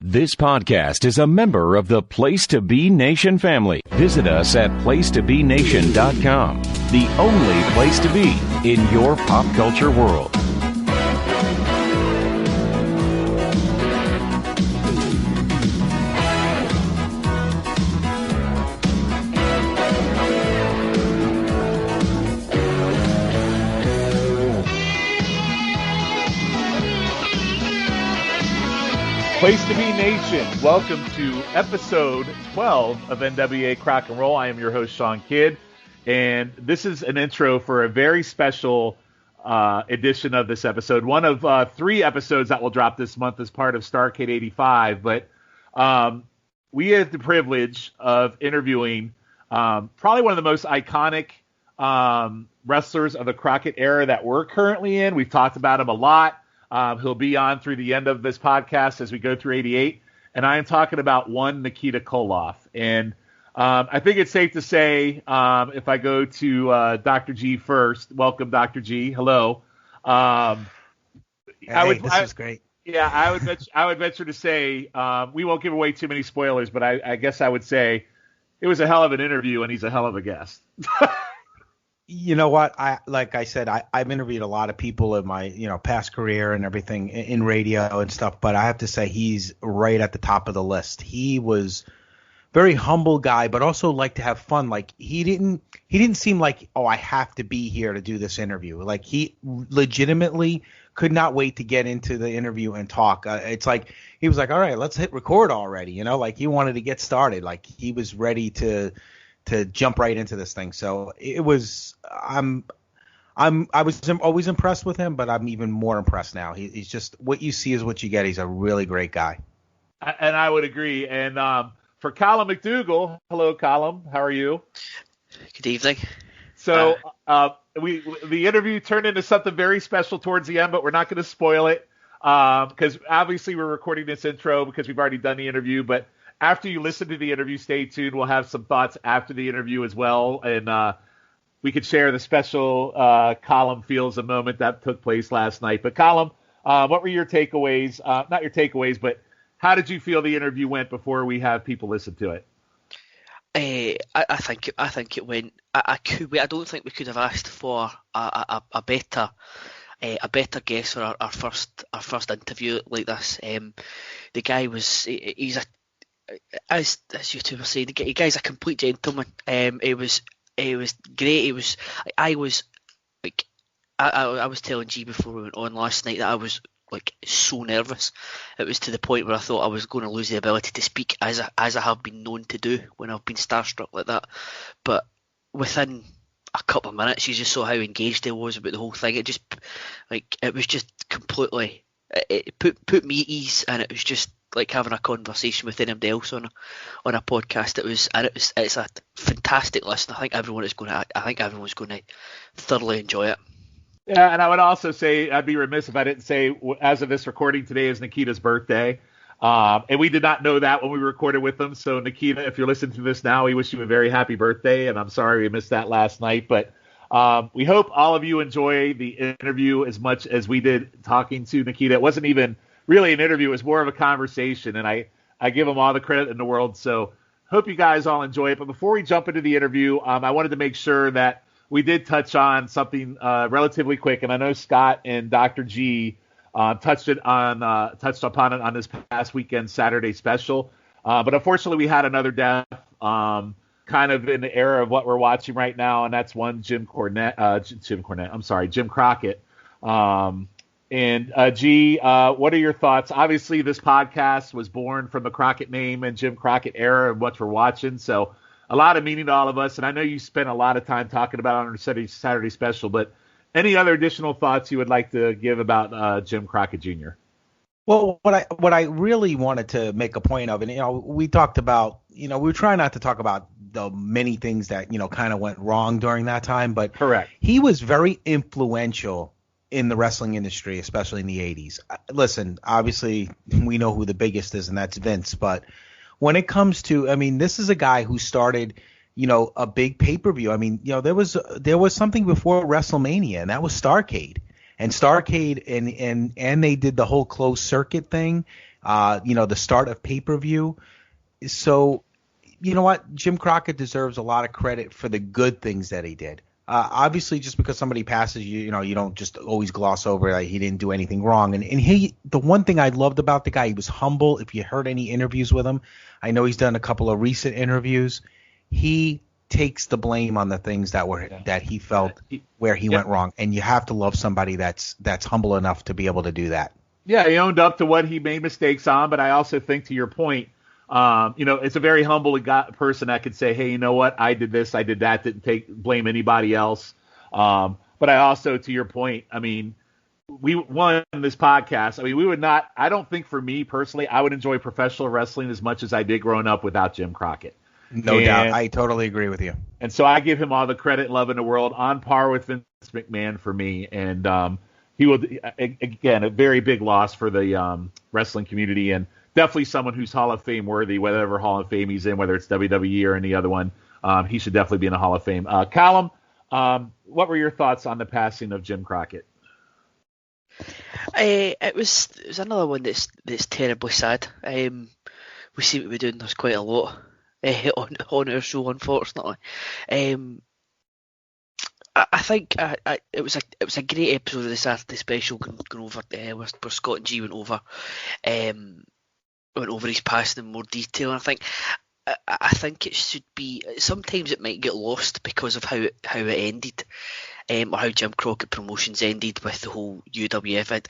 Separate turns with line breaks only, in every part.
This podcast is a member of the Place to Be Nation family. Visit us at placetobenation.com, the only place to be in your pop culture world.
Place to Be Nation, welcome to episode 12 of NWA Crock and Roll. I am your host, Sean Kidd, and this is an intro for a very special edition of this episode. One of 3 episodes that will drop this month as part of Starrcade 85, but we had the privilege of interviewing probably one of the most iconic wrestlers of the Crockett era that we're currently in. We've talked about him a lot. He'll be on through the end of this podcast as we go through 88. And I am talking about one Nikita Koloff. And I think it's safe to say, if I go to Dr. G first, welcome, Dr. G. Hello.
This is great.
Yeah, I would venture to say, we won't give away too many spoilers, but I guess I would say it was a hell of an interview, and he's a hell of a guest.
You know what? I've interviewed a lot of people in my, past career and everything in radio and stuff, but I have to say he's right at the top of the list. He was very humble guy, but also liked to have fun. Like he didn't seem like, I have to be here to do this interview. Like he legitimately could not wait to get into the interview and talk. It's like he was like, all right, let's hit record already. Like he wanted to get started. Like he was ready to jump right into this thing. So it was, I was always impressed with him, but I'm even more impressed now. He's just, what you see is what you get. He's a really great guy.
And I would agree. And for Calum McDougall, hello, Calum. How are you?
Good evening.
So the interview turned into something very special towards the end, but we're not going to spoil it because obviously we're recording this intro because we've already done the interview, but after you listen to the interview, stay tuned. We'll have some thoughts after the interview as well. And we could share the special Calum feels a moment that took place last night. But Calum, what were your takeaways? Not your takeaways, but how did you feel the interview went before we have people listen to it?
I think it went. I don't think we could have asked for a better guest for our first interview like this. The guy he's a, as you two were saying, the guy's a complete gentleman. It was great. I was telling G before we went on last night that I was like so nervous. It was to the point where I thought I was going to lose the ability to speak as I have been known to do when I've been starstruck like that. But within a couple of minutes, you just saw how engaged he was about the whole thing. It was just completely. It put me at ease, and it was just like having a conversation with anybody else on a podcast. It's a fantastic listen. I think everyone's going to thoroughly enjoy it.
Yeah, and I would also say I'd be remiss if I didn't say, as of this recording, today is Nikita's birthday, and we did not know that when we recorded with him. So Nikita, if you're listening to this now, we wish you a very happy birthday, and I'm sorry we missed that last night, but we hope all of you enjoy the interview as much as we did talking to Nikita. It wasn't even really an interview. It was more of a conversation, and I give him all the credit in the world. So hope you guys all enjoy it. But before we jump into the interview, I wanted to make sure that we did touch on something relatively quick. And I know Scott and Dr. G touched upon it on this past weekend Saturday special. But unfortunately, we had another death kind of in the era of what we're watching right now, and that's one Jim Crockett. And G, what are your thoughts? Obviously, this podcast was born from the Crockett name and Jim Crockett era and what we're watching. So a lot of meaning to all of us. And I know you spent a lot of time talking about it on our Saturday special, but any other additional thoughts you would like to give about Jim Crockett Jr.?
Well, what I really wanted to make a point of, and we talked about, we were trying not to talk about the many things that kind of went wrong during that time, but
correct,
he was very influential in the wrestling industry, especially in the 80s. Listen, obviously we know who the biggest is, and that's Vince, but when it comes to, this is a guy who started, a big pay-per-view. There was something before WrestleMania, and that was Starrcade. And Starrcade and they did the whole closed circuit thing, the start of pay-per-view. So, you know what? Jim Crockett deserves a lot of credit for the good things that he did. Obviously, just because somebody passes you don't just always gloss over like he didn't do anything wrong. And the one thing I loved about the guy, he was humble. If you heard any interviews with him, I know he's done a couple of recent interviews. He takes the blame on the things that he felt where he went wrong. And you have to love somebody that's humble enough to be able to do that.
Yeah, he owned up to what he made mistakes on, but I also think, to your point, it's a very humble person that could say, hey, you know what? I did this, I did that, didn't blame anybody else. But I also, to your point, I mean, we won this podcast. I mean, we would not, I don't think for me personally, I would enjoy professional wrestling as much as I did growing up without Jim Crockett.
No doubt. I totally agree with you.
And so I give him all the credit and love in the world, on par with Vince McMahon for me. And he will, again, a very big loss for the wrestling community, and definitely someone who's Hall of Fame worthy, whatever Hall of Fame he's in, whether it's WWE or any other one. He should definitely be in the Hall of Fame. Calum, what were your thoughts on the passing of Jim Crockett?
It was another one that's terribly sad. We seem to be doing this quite a lot on our show, unfortunately. I think it was a great episode of the Saturday Special going over where Scott and G went over his passing in more detail. And I think it should be, sometimes it might get lost because of how it ended, or how Jim Crockett Promotions ended with the whole UWF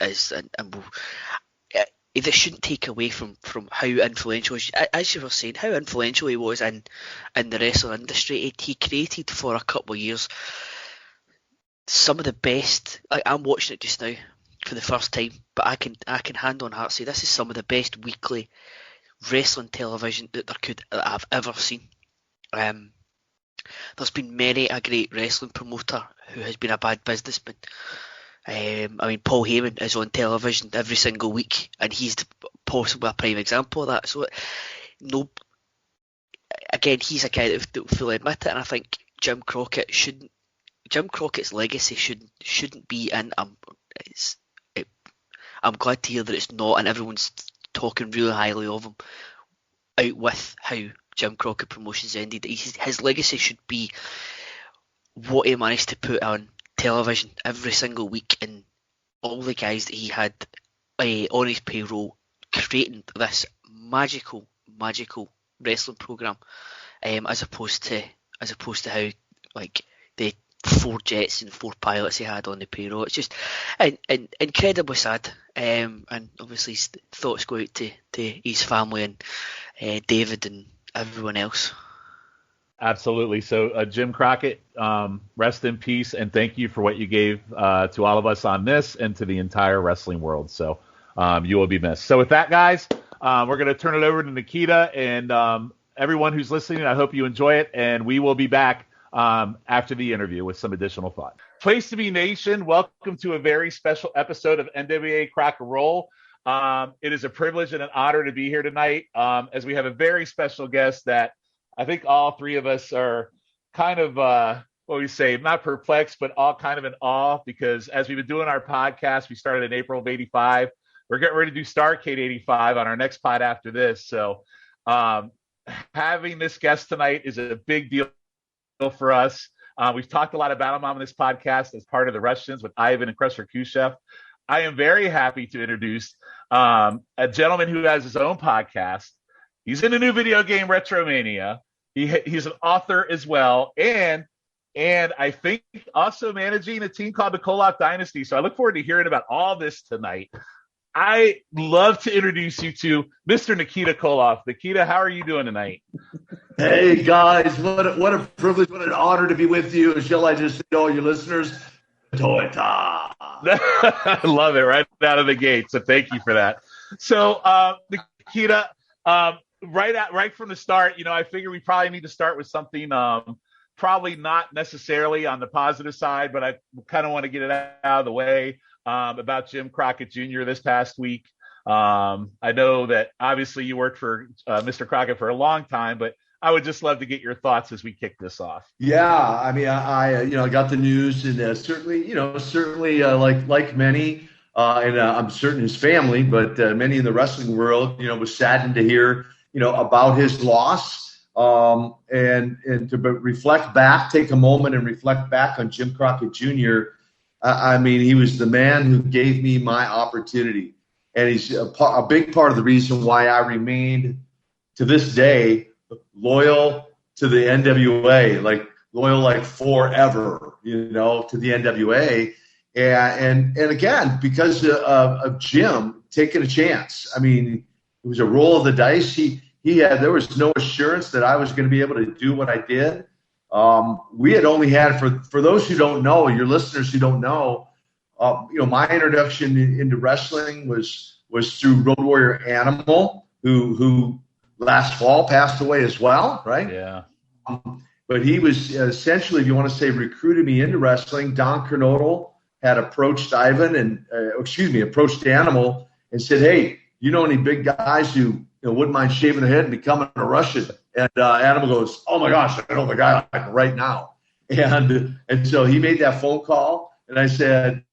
this shouldn't take away from how influential, as you were saying, how influential he was in the wrestling industry. He created for a couple of years some of the best. I'm watching it just now for the first time, but I can hand on heart say this is some of the best weekly wrestling television that I've ever seen. There's been many a great wrestling promoter who has been a bad businessman. I mean, Paul Heyman is on television every single week, and he's possibly a prime example of that. So, again, he's a guy that will fully admit it, and I think Jim Crockett's legacy shouldn't be in. I'm glad to hear that it's not, and everyone's talking really highly of him. Out with how Jim Crockett Promotions ended, his legacy should be what he managed to put on television every single week, and all the guys that he had on his payroll creating this magical wrestling program, as opposed to how like the 4 jets and 4 pilots he had on the payroll. It's just incredibly sad, and obviously his thoughts go out to his family and David and everyone else.
Absolutely. So Jim Crockett, rest in peace, and thank you for what you gave to all of us on this and to the entire wrestling world. So you will be missed. So with that, guys, we're going to turn it over to Nikita, and everyone who's listening, I hope you enjoy it, and we will be back after the interview with some additional thought. Place to Be Nation, welcome to a very special episode of NWA Crock and Roll. It is a privilege and an honor to be here tonight, as we have a very special guest that I think all three of us are kind of, not perplexed, but all kind of in awe, because as we've been doing our podcast, we started in April of 85. We're getting ready to do Starrcade 85 on our next pod after this. So having this guest tonight is a big deal for us. We've talked a lot about him on this podcast as part of the Russians with Ivan and Crusher Khrushchev. I am very happy to introduce a gentleman who has his own podcast. He's in the new video game Retromania. He's an author as well, and I think also managing a team called the Koloff Dynasty. So I look forward to hearing about all this tonight. I love to introduce you to Mr. Nikita Koloff. Nikita, how are you doing tonight?
Hey guys, what a privilege, what an honor to be with you. Shall I just say to all your listeners, Toyota.
I love it right out of the gate. So thank you for that. So Nikita, right from the start, I figure we probably need to start with something probably not necessarily on the positive side, but I kind of want to get it out of the way about Jim Crockett Jr. this past week. I know that obviously you worked for Mr. Crockett for a long time, but I would just love to get your thoughts as we kick this off.
Yeah, I mean, I got the news, and certainly like many, and I'm certain his family, but many in the wrestling world, was saddened to hear, about his loss. And to reflect back, take a moment and reflect back on Jim Crockett Jr. I mean, he was the man who gave me my opportunity. And he's a big part of the reason why I remained to this day loyal to the NWA, loyal forever, to the NWA. And again, because of Jim taking a chance. I mean, it was a roll of the dice. There was no assurance that I was going to be able to do what I did. We had only had, for those who don't know, your listeners who don't know, my introduction into wrestling was through Road Warrior Animal, who last fall passed away as well, right?
Yeah.
But he was essentially, if you want to say, recruited me into wrestling. Don Kernodle had approached approached Animal and said, "Hey, you know any big guys who wouldn't mind shaving their head and becoming a Russian?" And Animal goes, "Oh my gosh, I know the guy right now." And so he made that phone call, and I said,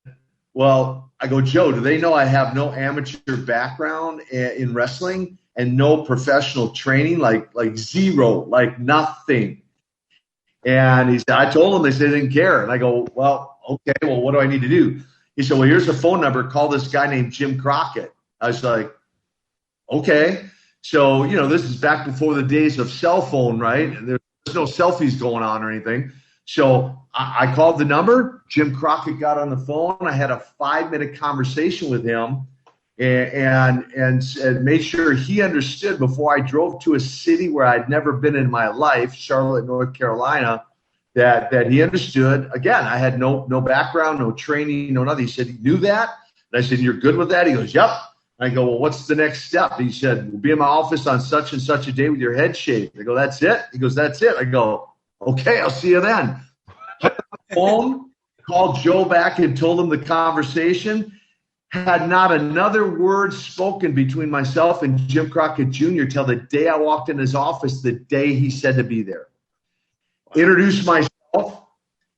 "Well," I go, "Joe, do they know I have no amateur background in wrestling and no professional training, like zero, like nothing?" And he said, I told them, they said they didn't care. And I go, "Well, okay, well, what do I need to do?" He said, "Well, here's a phone number. Call this guy named Jim Crockett." I was like, okay. So, this is back before the days of cell phone, right? And there's no selfies going on or anything. So I called the number. Jim Crockett got on the phone. I had a 5-minute conversation with him and made sure he understood before I drove to a city where I'd never been in my life, Charlotte, North Carolina, that he understood. Again, I had no background, no training, no nothing. He said, "You knew that?" And I said, "You're good with that?" He goes, "Yep." I go, "Well, what's the next step?" He said, "We'll be in my office on such and such a day with your head shaved." I go, "That's it?" He goes, "That's it." I go, "Okay, I'll see you then." Phone, called Joe back and told him the conversation. Had not another word spoken between myself and Jim Crockett Jr. till the day I walked in his office, the day he said to be there. Introduced myself,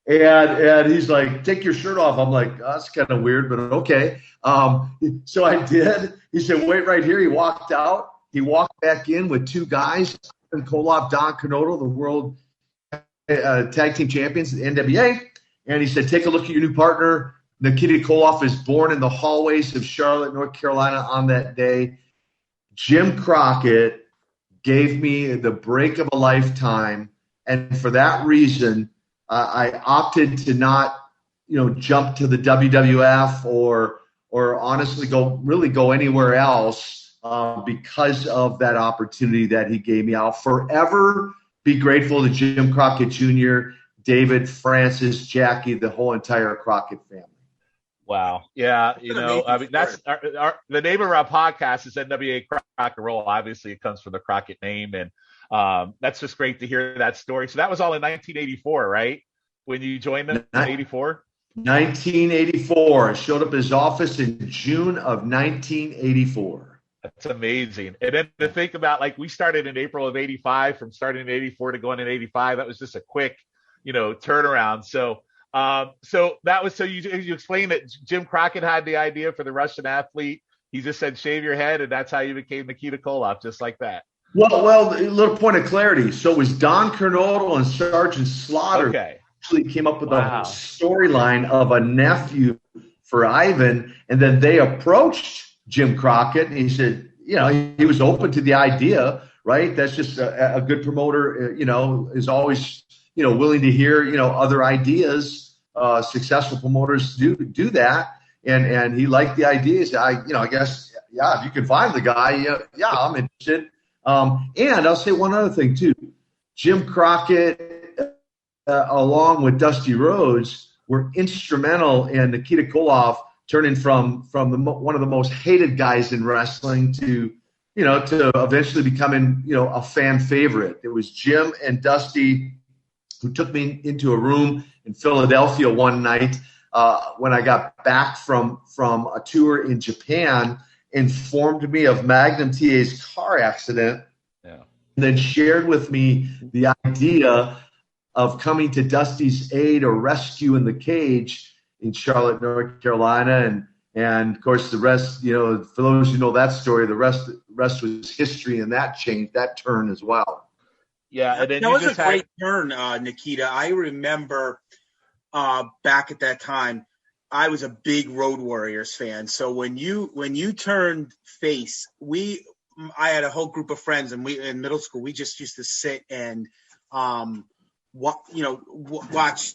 and he's like, "Take your shirt off." I'm like, "Oh, that's kind of weird, but okay." So I did. He said, "Wait right here." He walked out. He walked back in with two guys, Koloff, Don Kernodle, the world tag team champions, the NWA. And he said, "Take a look at your new partner. Nikita Koloff is born in the hallways of Charlotte, North Carolina on that day." Jim Crockett gave me the break of a lifetime. And for that reason, I opted to not, jump to the WWF or honestly go anywhere else because of that opportunity that he gave me. I'll forever be grateful to Jim Crockett Jr., David, Francis, Jackie, the whole entire Crockett family.
Wow. Yeah. That's the name of our podcast is NWA Crock and Roll. Obviously, it comes from the Crockett name. And that's just great to hear that story. So that was all in 1984, right? When you joined them in 84?
1984. I showed up at his office in June of 1984.
That's amazing. And then to think about, we started in April of 85, from starting in 84 to going in 85, that was just a quick, turnaround. So you explained that Jim Crockett had the idea for the Russian athlete. He just said, "Shave your head," and that's how you became Nikita Koloff, just like that.
Well, a little point of clarity. So it was Don Kernodle and Sergeant Slaughter actually came up with a storyline of a nephew for Ivan, and then they approached Jim Crockett, and he said, he was open to the idea, right? That's just a good promoter, is always, willing to hear, other ideas. Successful promoters do that, and he liked the ideas. I guess, if you can find the guy, I'm interested. And I'll say one other thing too. Jim Crockett, along with Dusty Rhodes, were instrumental in Nikita Koloff turning from one of the most hated guys in wrestling to eventually becoming, a fan favorite. It was Jim and Dusty who took me into a room in Philadelphia one night when I got back from a tour in Japan, informed me of Magnum TA's car accident, and then shared with me the idea of coming to Dusty's aid or rescue in the cage in Charlotte, North Carolina. And of course, the rest, for those who know that story, the rest was history, and that changed, that turn as well.
Yeah, and then
that was a great turn, Nikita. I remember back at that time, I was a big Road Warriors fan. So when you turned face, I had a whole group of friends, and we in middle school we just used to sit and watch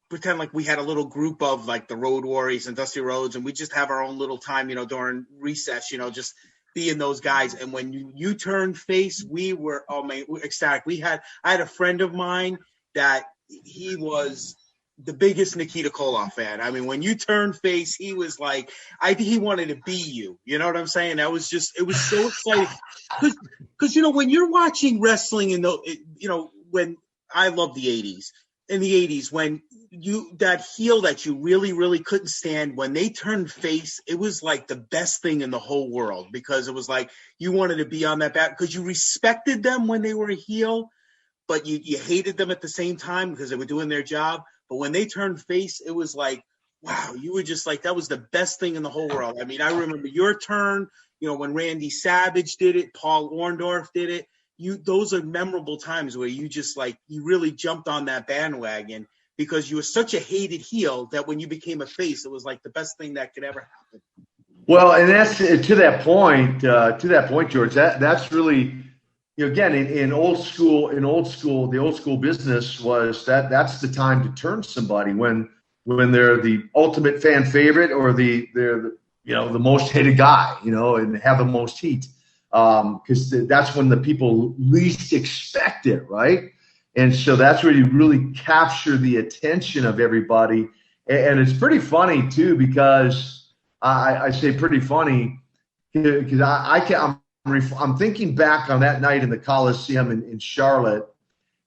pretend like we had a little group of like the Road Warriors and Dusty Rhodes, and we just have our own little time, during recess, just being those guys. And when you turned face, we were, oh man, ecstatic. I had a friend of mine that he was the biggest Nikita Koloff fan. I mean, when you turned face, he was like, I think he wanted to be you. You know what I'm saying? It was so exciting. Because when you're watching wrestling when I love the 80s, in the 80s, when that heel that you really, really couldn't stand, when they turned face, it was like the best thing in the whole world, because it was like you wanted to be on that back because you respected them when they were a heel, but you hated them at the same time because they were doing their job. But when they turned face, it was like, wow, you were just like, that was the best thing in the whole world. I mean, I remember your turn, when Randy Savage did it, Paul Orndorff did it. Those are memorable times where you just you really jumped on that bandwagon because you were such a hated heel that when you became a face, it was like the best thing that could ever happen.
Well, and that's to that point, George, that's really, again, in old school, the old school business was that's the time to turn somebody when they're the ultimate fan favorite or they're the most hated guy, and have the most heat. Because that's when the people least expect it, right? And so that's where you really capture the attention of everybody. And it's pretty funny, too, because I say pretty funny because I'm thinking back on that night in the Coliseum in Charlotte.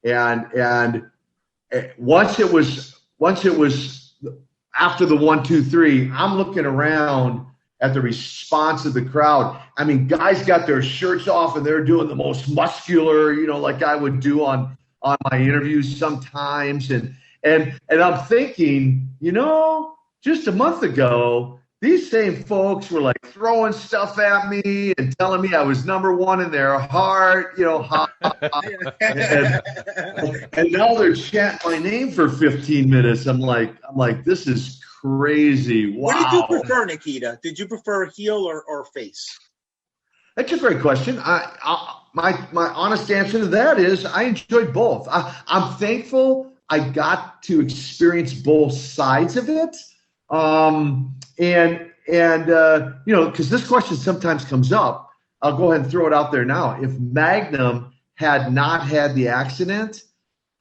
And once it was after the 1, 2, 3, I'm looking around at the response of the crowd. I mean, guys got their shirts off and they're doing the most muscular, like I would do on my interviews sometimes. And I'm thinking, just a month ago, these same folks were like throwing stuff at me and telling me I was number one in their heart, and now they're chanting my name for 15 minutes. I'm like, this is crazy. Wow.
What did you prefer, Nikita? Did you prefer heel or face?
That's a great question. My honest answer to that is I enjoyed both. I'm thankful I got to experience both sides of it. Because this question sometimes comes up, I'll go ahead and throw it out there now. If Magnum had not had the accident,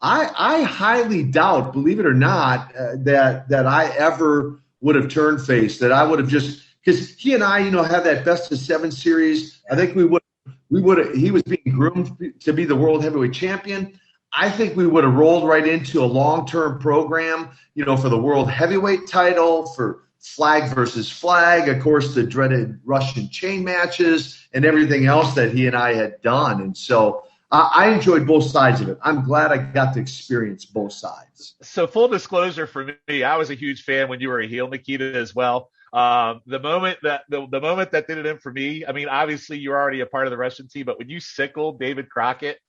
I highly doubt, believe it or not, that I ever would have turned face. That I would have just, because he and I, had that best of 7 series. I think we would have. He was being groomed to be the world heavyweight champion. I think we would have rolled right into a long-term program, for the world heavyweight title, for flag versus flag, of course, the dreaded Russian chain matches, and everything else that he and I had done. And so I enjoyed both sides of it. I'm glad I got to experience both sides.
So full disclosure for me, I was a huge fan when you were a heel, Nikita, as well. The moment that did it in for me, I mean, obviously you're already a part of the Russian team, but when you sickled David Crockett,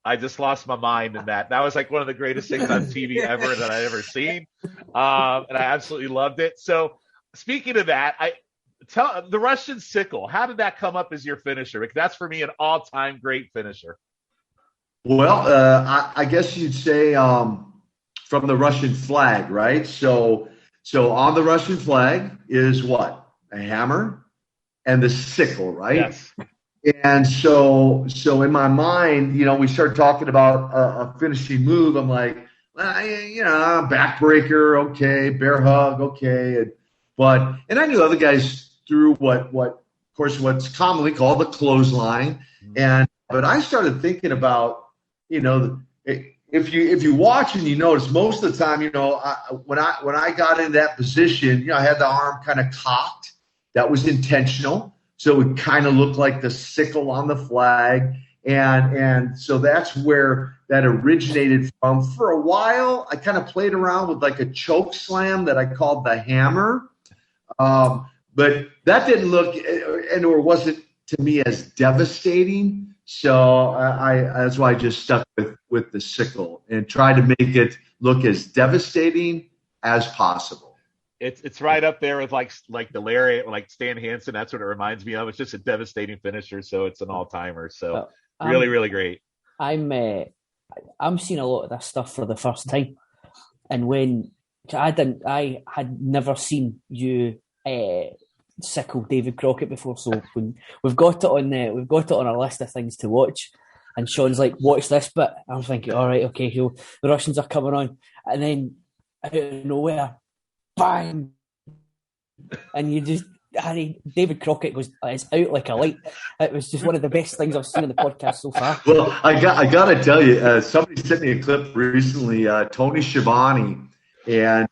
I just lost my mind in that. That was like one of the greatest things on TV ever that I've ever seen. And I absolutely loved it. So speaking of that, tell the Russian sickle, how did that come up as your finisher? Because that's for me an all-time great finisher.
Well, I guess you'd say from the Russian flag, right? So on the Russian flag is what? A hammer and the sickle, right?
Yes.
And so in my mind, we start talking about a finishing move. I'm like, backbreaker, okay, bear hug, okay, and I knew other guys threw what's commonly called the clothesline, but I started thinking about, if you watch and you notice, most of the time, when I got in that position, I had the arm kind of cocked. That was intentional. So it would kind of look like the sickle on the flag. And so that's where that originated from. For a while, I kind of played around with like a choke slam that I called the hammer. But that didn't look, or wasn't to me as devastating. So that's why I just stuck with the sickle and tried to make it look as devastating as possible.
It's right up there with like the lariat, like Stan Hansen. That's what it reminds me of. It's just a devastating finisher, so it's an all timer. So really, really great.
I'm seeing a lot of this stuff for the first time, and when I had never seen you sickle David Crockett before, so when we've got it on our list of things to watch, and Sean's like, watch this bit. I'm thinking, all right, okay, the Russians are coming on, and then out of nowhere, bang, and you just David Crockett is out like a light. It was just one of the best things I've seen in the podcast so far.
Well, I got to tell you, somebody sent me a clip recently, Tony Schiavone, and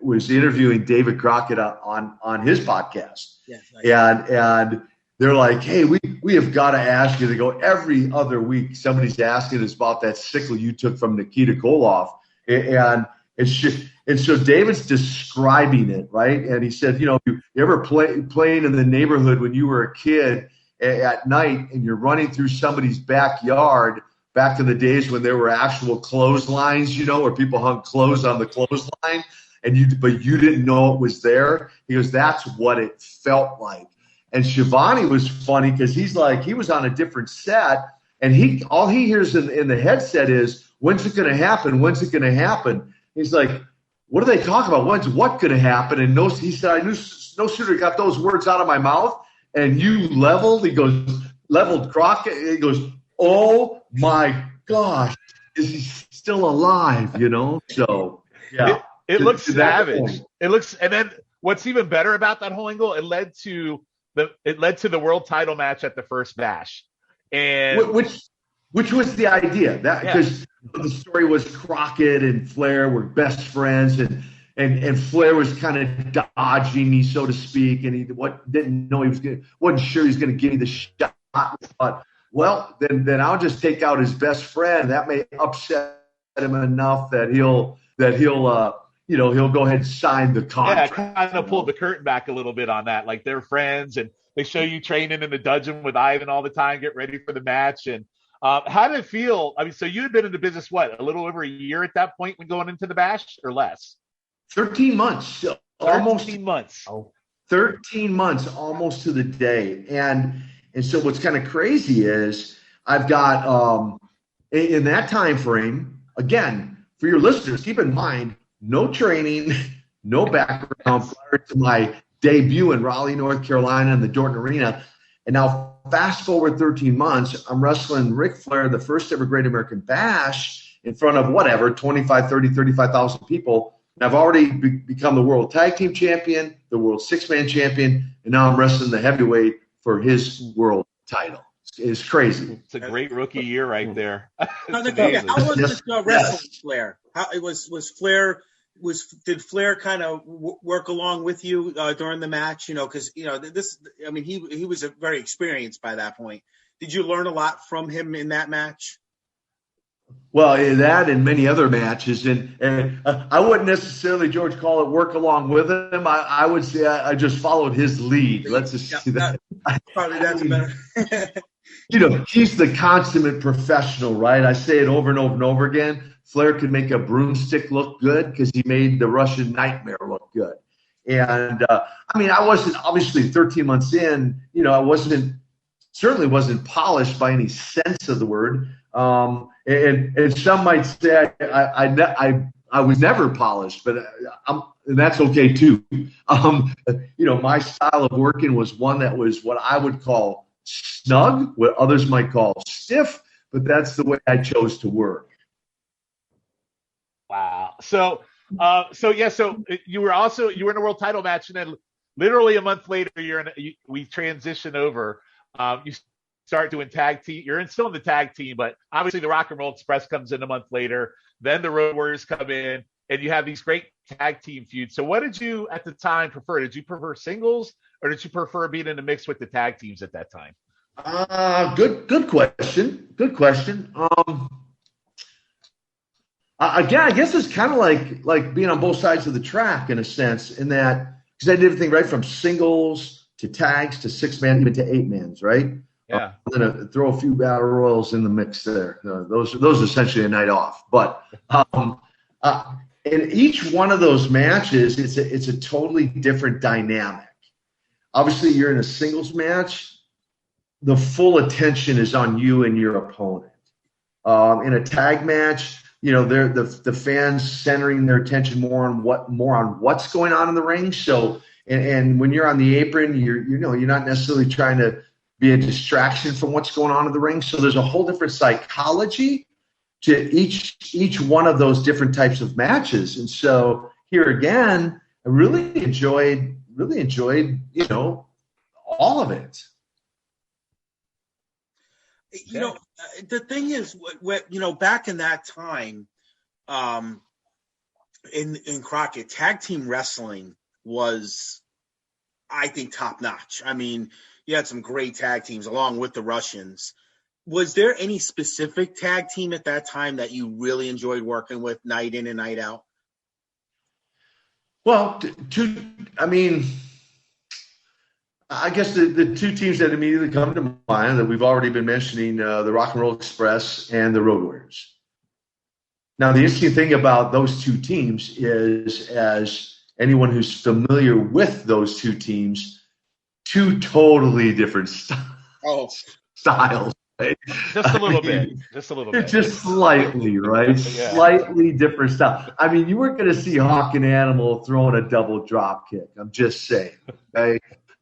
was interviewing David Crockett on his podcast. Yes, and they're like, hey, we have got to ask you. They go, every other week somebody's asking us about that sickle you took from Nikita Koloff, and it's just. And so David's describing it, right? And he said, you ever playing in the neighborhood when you were a kid at night and you're running through somebody's backyard back in the days when there were actual clotheslines, where people hung clothes on the clothesline, but you didn't know it was there. He goes, that's what it felt like. And Schiavone was funny because he's like, he was on a different set, and all he hears in the headset is, when's it going to happen? When's it going to happen? He's like, what do they talk about? When's what going to happen? And he said, I knew no sooner got those words out of my mouth and you leveled. He goes, leveled Crockett. He goes, oh my gosh, is he still alive? So yeah,
it looks savage. It looks, and then what's even better about that whole angle, it led to the world title match at the first Bash, and
which was the idea because the story was Crockett and Flair were best friends, and Flair was kind of dodging me, so to speak, and he didn't know wasn't sure he was going to give me the shot. But well, then I'll just take out his best friend. That may upset him enough that he'll go ahead and sign the contract.
Yeah, kind of pulled the curtain back a little bit on that. Like they're friends, and they show you training in the dungeon with Ivan all the time, get ready for the match, and. How did it feel? I mean, so you had been in the business, a little over a year at that point when going into the Bash, or less?
13 months. Almost
13 months.
13 months, almost to the day. And so what's kind of crazy is I've got, in that time frame, again, for your listeners, keep in mind, no training, no background prior to my debut in Raleigh, North Carolina in the Dorton Arena. And now fast forward 13 months, I'm wrestling Ric Flair, the first ever Great American Bash, in front of 25, 30, 35,000 people. And I've already become the world tag team champion, the world six-man champion, and now I'm wrestling the heavyweight for his world title. It's crazy.
It's a great rookie year right there.
How was this wrestling Flair? How was Flair? Did Flair kind of work along with you during the match? Because this. I mean, he was very experienced by that point. Did you learn a lot from him in that match?
Well, in that and many other matches, and I wouldn't necessarily, George, call it work along with him. I would say I just followed his lead. Let's just see that.
Probably that's better.
He's the consummate professional, right? I say it over and over and over again. Flair could make a broomstick look good because he made the Russian Nightmare look good. And I wasn't obviously 13 months in. I certainly wasn't polished by any sense of the word. And some might say I was never polished, but and that's okay too. My style of working was one that was what I would call snug, what others might call stiff, but that's the way I chose to work.
Wow. So you were in a world title match, and then literally a month later, we transition over. You start doing tag team. You're still in the tag team, but obviously the Rock and Roll Express comes in a month later. Then the Road Warriors come in, and you have these great tag team feuds. So what did you at the time prefer? Did you prefer singles, or did you prefer being in the mix with the tag teams at that time?
Good question. Good question. Again, I guess it's kind of like being on both sides of the track in a sense, in that because I did everything right from singles to tags to 6-man, even to 8-mans, right?
Yeah.
I'm gonna throw a few battle royals in the mix there. Those are essentially a night off. But in each one of those matches, it's a totally different dynamic. Obviously, you're in a singles match. The full attention is on you and your opponent. In a tag match, they're the fans centering their attention more on what's going on in the ring. So, and when you're on the apron, you're not necessarily trying to be a distraction from what's going on in the ring. So there's a whole different psychology to each one of those different types of matches. And so here again, I really enjoyed, all of it.
The thing is, back in that time, in Crockett, tag team wrestling was, I think, top notch. I mean, you had some great tag teams along with the Russians. Was there any specific tag team at that time that you really enjoyed working with night in and night out?
Well, I guess the two teams that immediately come to mind that we've already been mentioning, the Rock and Roll Express and the Road Warriors. Now, the interesting thing about those two teams is, as anyone who's familiar with those two teams, two totally different styles. Right?
Just a little bit.
Just slightly, right? Yeah. Slightly different style. I mean, you weren't going to see Hawk and Animal throwing a double drop kick. I'm just saying. Okay.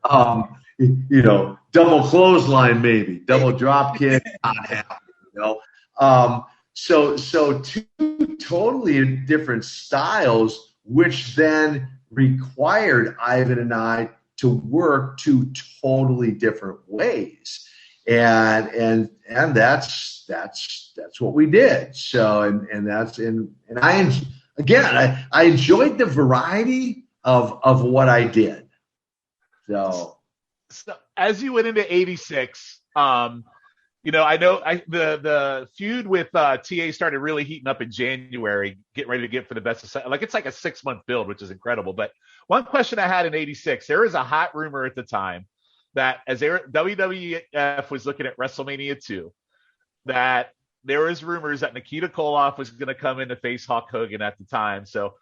Double clothesline, maybe double drop kick, not happening, So two totally different styles, which then required Ivan and I to work two totally different ways. And that's what we did. So, I enjoyed the variety of what I did. So
as you went into 86, I know the feud with TA started really heating up in January, getting ready to get for the best of, like, it's like a 6-month build, which is incredible. But one question I had in 86, there was a hot rumor at the time that as WWF was looking at WrestleMania 2, that there was rumors that Nikita Koloff was going to come in to face Hulk Hogan at the time. So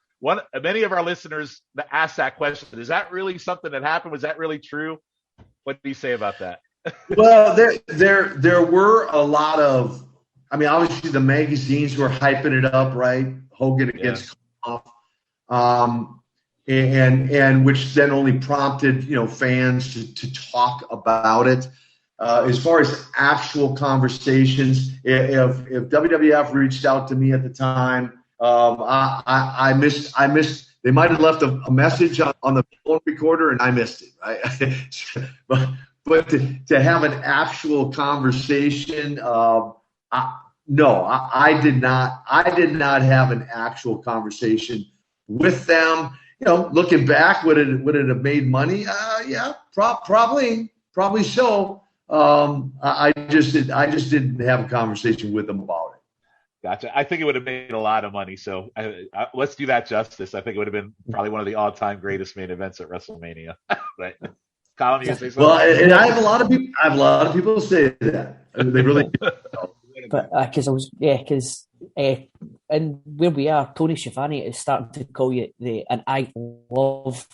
many of our listeners that asked that question, is that really something that happened? Was that really true? What do you say about that?
Well, there were a lot of, obviously the magazines were hyping it up, right? Hogan against Koloff. And which then only prompted, fans to talk about it. As far as actual conversations, if WWF reached out to me at the time, I missed. They might have left a message on the phone recorder, and I missed it. Right? but to have an actual conversation, no, I did not. I did not have an actual conversation with them. Looking back, would it have made money? Yeah, probably so. I just didn't have a conversation with them about it.
Gotcha. I think it would have made a lot of money. So let's do that justice. I think it would have been probably one of the all-time greatest main events at WrestleMania. Right? Calum, you say something?
Well, and I have a lot of people say that. They really do.
But because and where we are, Tony Schiavone is starting to call you and I love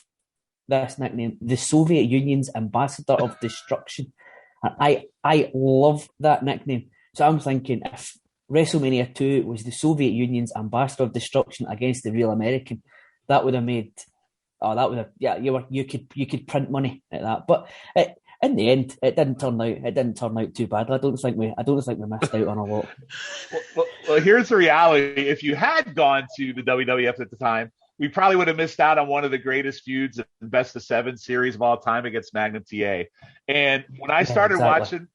this nickname, the Soviet Union's ambassador of destruction. And I love that nickname. So I'm thinking, if WrestleMania 2 was the Soviet Union's ambassador of destruction against the real American, that would have made. Oh, that would have. Yeah, you could print money at that. But in the end, it didn't turn out too bad. I don't think we missed out on a lot.
Well, here's the reality. If you had gone to the WWF at the time, we probably would have missed out on one of the greatest feuds in best of 7 series of all time against Magnum TA. And when I started watching,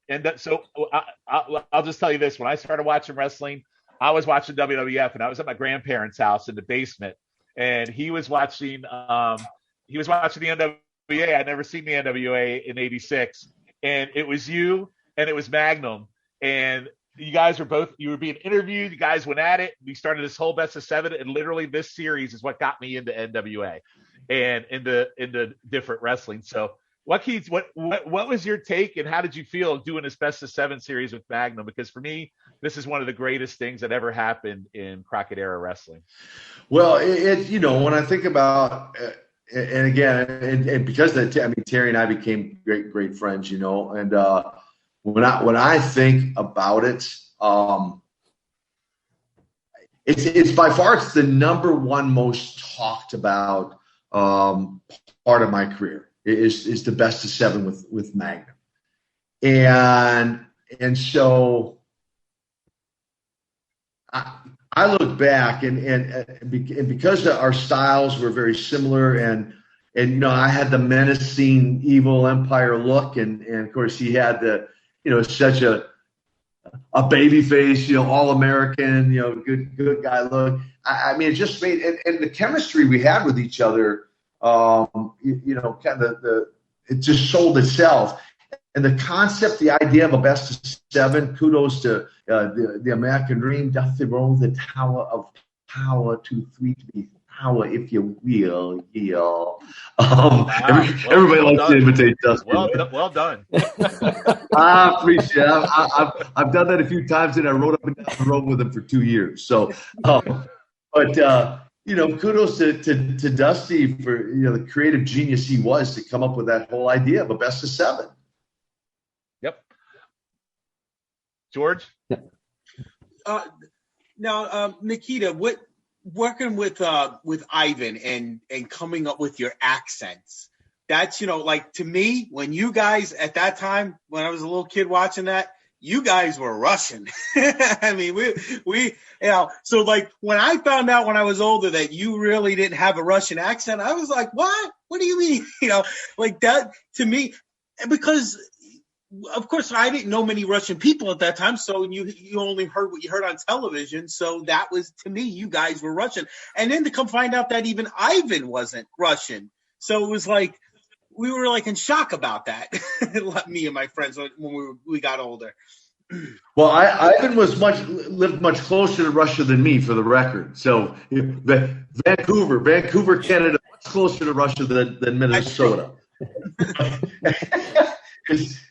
I'll just tell you this: when I started watching wrestling, I was watching WWF, and I was at my grandparents' house in the basement, and he was watching the NWA. I'd never seen the NWA in '86, and it was you and it was Magnum, and you guys you were being interviewed. You guys went at it. We started this whole best of 7, and literally this series is what got me into NWA and into different wrestling. So what was your take, and how did you feel doing this best of 7 series with Magnum? Because for me, this is one of the greatest things that ever happened in Crockett era wrestling.
Well, when I think about, and again, and because Terry and I became great friends, and when I think about it, it's by far it's the number one most talked about part of my career is the best of 7 with Magnum, and so I look back and because our styles were very similar and I had the menacing evil Empire look and of course he had the such a baby face, all American, good guy look. I mean, it just made and the chemistry we had with each other, kind of it just sold itself. And the concept, the idea of a best of 7, kudos to the American Dream, Dusty Roll, the Tower of Power, 2, 3 to be power, if you will. Everybody likes to imitate Dusty.
Well done.
I appreciate it. I've done that a few times, and I rode up and down the road with him for 2 years. So, kudos to Dusty for the creative genius he was to come up with that whole idea of a best of 7.
Yep. George?
Now, Nikita, working with Ivan and coming up with your accents, that's, to me, when you guys at that time, when I was a little kid watching that, you guys were Russian. I mean, we so like when I found out when I was older that you really didn't have a Russian accent, I was like, what? What do you mean? Like that to me, because of course I didn't know many Russian people at that time. So you only heard what you heard on television. So that was, to me, you guys were Russian. And then to come find out that even Ivan wasn't Russian. So it was like, we were like in shock about that. Me and my friends when we got older.
Well, Ivan lived much closer to Russia than me, for the record. So Vancouver, Canada, much closer to Russia than Minnesota.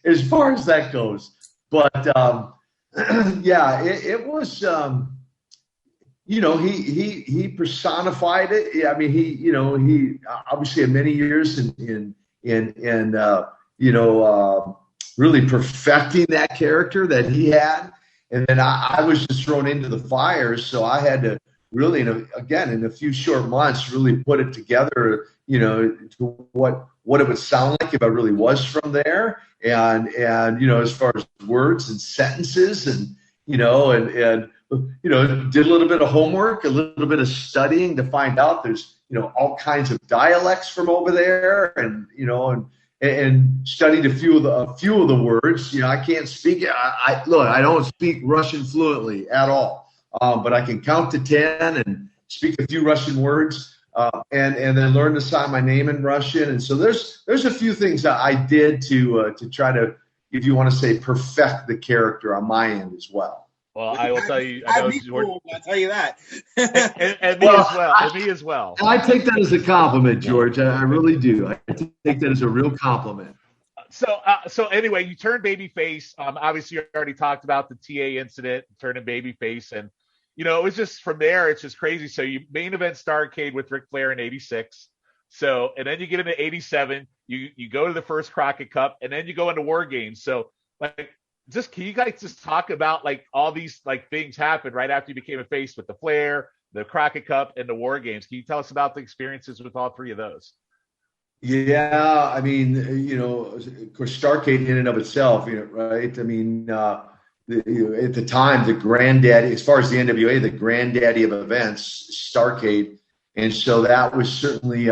As far as that goes, but it was. He personified it. Yeah, I mean, he obviously had many years in really perfecting that character that he had. And then I was just thrown into the fire. So I had to really, in a few short months, really put it together, to what it would sound like if I really was from there. And as far as words and sentences and did a little bit of homework, a little bit of studying to find out there's, all kinds of dialects from over there and studied a few of the words. I can't speak. I don't speak Russian fluently at all, but I can count to 10 and speak a few Russian words, and then learn to sign my name in Russian. And so there's a few things that I did to try to, if you want to say, perfect the character on my end as well.
Well, I will tell you.
I'll tell you that.
and me as well.
I take that as a compliment, George. I really do. I take that as a real compliment.
So anyway, you turned babyface. Obviously, you already talked about the TA incident, turning babyface, and it was just from there. It's just crazy. So you main event Starrcade with Ric Flair in '86. So and then you get into '87. You go to the first Crockett Cup, and then you go into War Games. So can you guys just talk about all these things happened right after you became a face with the Flair, the Crockett Cup, and the War Games? Can you tell us about the experiences with all three of those?
Yeah, I mean, of course, Starrcade in and of itself, right? I mean, at the time, the granddaddy, as far as the NWA, the granddaddy of events, Starrcade, and so that was certainly,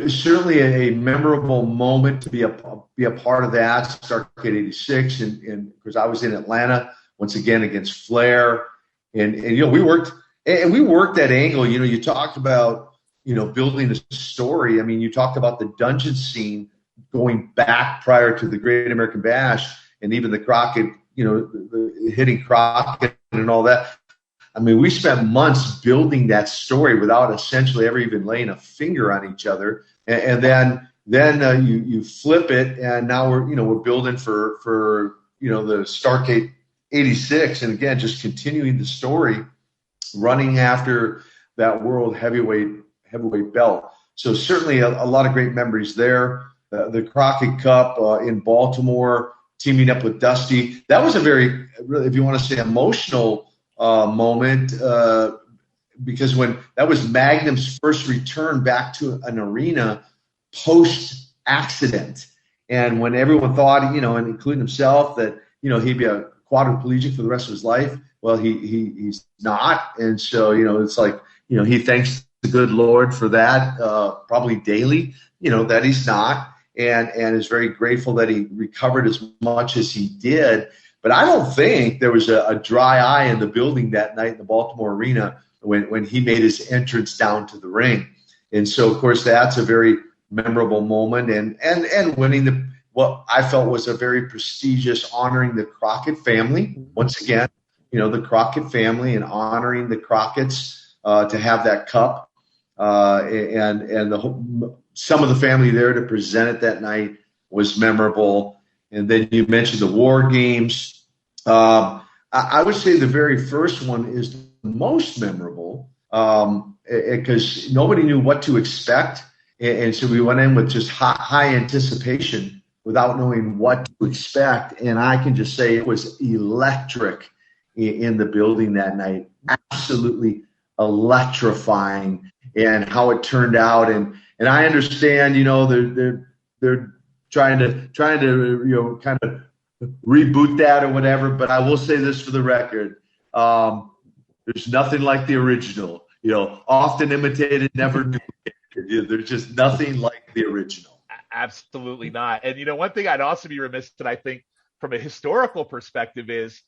certainly a memorable moment to be a part of that. Starrcade '86, and of course, I was in Atlanta once again against Flair, and we worked that angle. You talked about building a story. I mean, you talked about the dungeon scene going back prior to the Great American Bash, and even the Crockett, the hitting Crockett and all that. I mean, we spent months building that story without essentially ever even laying a finger on each other. And then you flip it, and now we're building for the Starrcade 86, and again, just continuing the story, running after that world heavyweight belt. So certainly a lot of great memories there. The Crockett Cup in Baltimore, teaming up with Dusty. That was a very, if you want to say, emotional moment, because when that was Magnum's first return back to an arena post accident, and when everyone thought, and including himself, that he'd be a quadriplegic for the rest of his life. Well, he's not, and so it's like he thanks the good Lord for that, probably daily, that he's not, and is very grateful that he recovered as much as he did. But I don't think there was a dry eye in the building that night in the Baltimore arena when he made his entrance down to the ring. And so, of course, that's a very memorable moment, and winning what I felt was a very prestigious, honoring the Crockett family. Once again, the Crockett family, and honoring the Crockett's to have that cup, and some of the family there to present it that night was memorable. And then you mentioned the War Games. I would say the very first one is the most memorable, because nobody knew what to expect. And so we went in with just high anticipation without knowing what to expect. And I can just say it was electric in the building that night. Absolutely electrifying, and how it turned out. And I understand, they're trying to kind of reboot that or whatever. But I will say this for the record: there's nothing like the original. Often imitated, never duplicated. There's just nothing like the original.
Absolutely not. And one thing I'd also be remiss that I think from a historical perspective is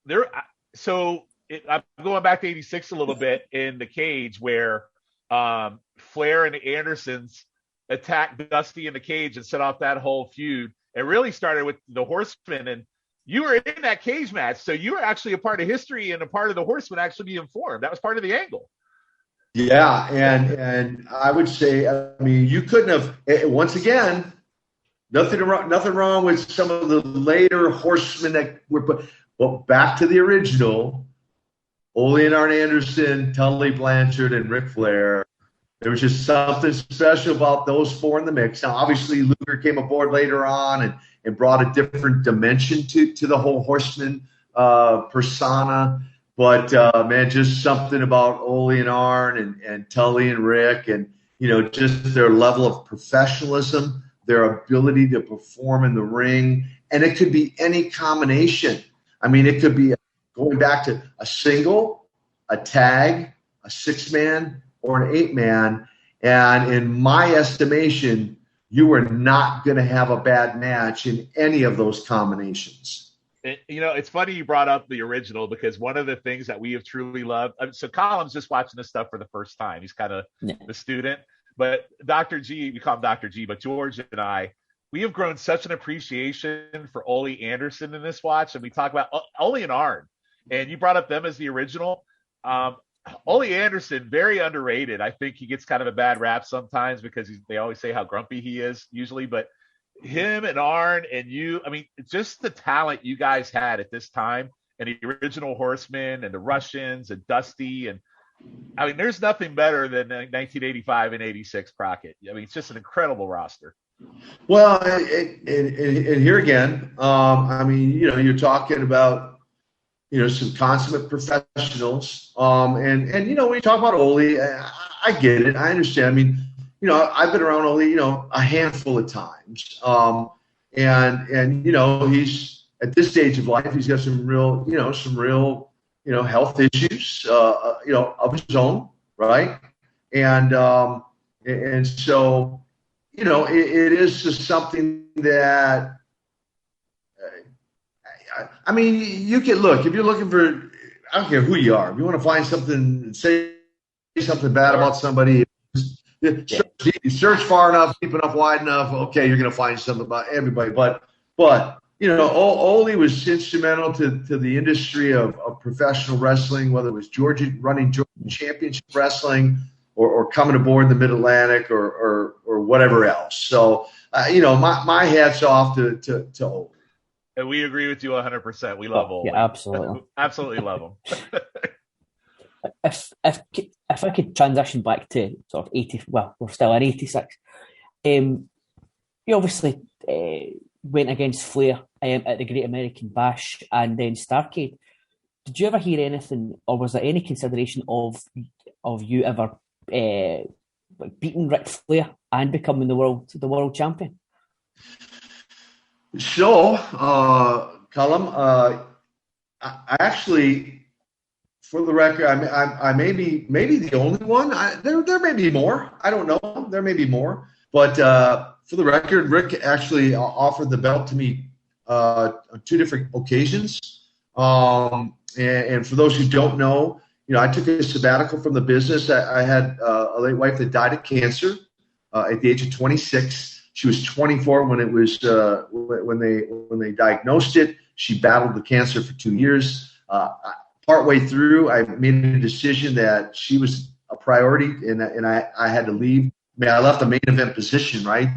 there. So I'm going back to '86 a little bit in the cage where Flair and the Andersons attacked Dusty in the cage and set off that whole feud. It really started with the Horsemen, and you were in that cage match, so you were actually a part of history and a part of the Horsemen actually being formed. That was part of the angle.
Yeah, and I would say, you couldn't have. Once again, nothing wrong with some of the later Horsemen that were put. Well, back to the original, Ole and Arn Anderson, Tully Blanchard, and Ric Flair. There was just something special about those four in the mix. Now, obviously, Luger came aboard later on and brought a different dimension to the whole Horseman persona. But, man, just something about Ole and Arn and Tully and Rick, and, just their level of professionalism, their ability to perform in the ring. And it could be any combination. It could be going back to a single, a tag, a 6-man, or an 8-man. And in my estimation, you were not going to have a bad match in any of those combinations.
It's funny you brought up the original, because one of the things that we have truly loved. So Calum's just watching this stuff for the first time. He's kind of the student, but Dr. G, we call him Dr. G, but George and I, we have grown such an appreciation for Ole Anderson in this watch. And we talk about Ole and Arn, and you brought up them as the original. Ole Anderson, very underrated. I think he gets kind of a bad rap sometimes because they always say how grumpy he is usually, but him and Arn and you, just the talent you guys had at this time, and the original Horsemen and the Russians and Dusty, and there's nothing better than 1985 and '86 Crockett. It's just an incredible roster.
Well, and here again, you're talking about some consummate professionals, and when you talk about Ole, I get it, I understand. I've been around Ole, a handful of times. And he's at this stage of life, he's got some real health issues, of his own, right? And so, it is just something that, you can look, if you're looking for, I don't care who you are, if you want to find something, say something bad about somebody, search far enough, deep enough, wide enough. Okay, you're going to find something about everybody. But Ole was instrumental to the industry of professional wrestling, whether it was running Georgia Championship Wrestling or coming aboard the Mid-Atlantic or whatever else. So, my hat's off to Ole.
And we agree with you 100%. We love Ole.
Yeah, absolutely.
Absolutely love him.
If I could transition back to sort of 80, well, we're still in 86. You obviously went against Flair at the Great American Bash and then Starrcade. Did you ever hear anything, or was there any consideration of you ever beating Ric Flair and becoming the world champion?
So, Calum, I actually, for the record, I may be the only one. There may be more. I don't know. There may be more. But for the record, Rick actually offered the belt to me on 2 different occasions. And for those who don't know, I took a sabbatical from the business. I had a late wife that died of cancer at the age of 26. She was 24 when it was when they diagnosed it. She battled the cancer for 2 years. Partway through, I made a decision that she was a priority, and I had to leave. I mean, I left the main event position, right,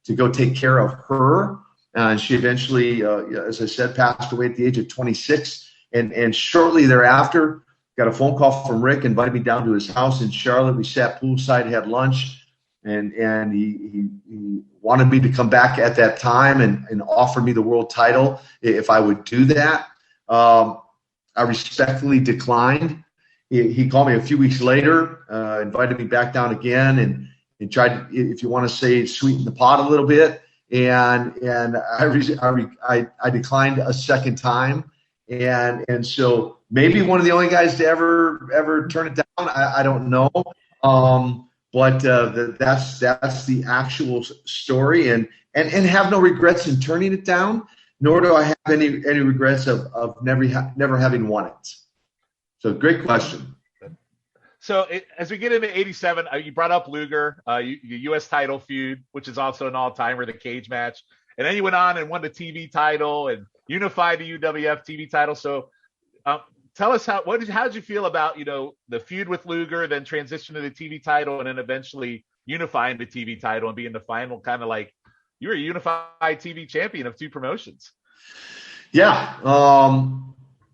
to go take care of her. And she eventually, as I said, passed away at the age of 26. And shortly thereafter, got a phone call from Rick, invited me down to his house in Charlotte. We sat poolside, had lunch. And he wanted me to come back at that time and offer me the world title if I would do that. I respectfully declined. He called me a few weeks later, invited me back down again, and tried, if you want to say, sweeten the pot a little bit. And I declined a second time. And so maybe one of the only guys to ever turn it down. I don't know. But that's the actual story, and have no regrets in turning it down, nor do I have any regrets of never having won it. So great question.
So as we get into 87, you brought up Luger, the U.S. title feud, which is also an all-timer, the cage match, and then you went on and won the TV title and unified the UWF TV title. So tell us how did you feel about, the feud with Luger, then transition to the TV title, and then eventually unifying the TV title and being the final kind of like you were a unified TV champion of 2 promotions.
Yeah.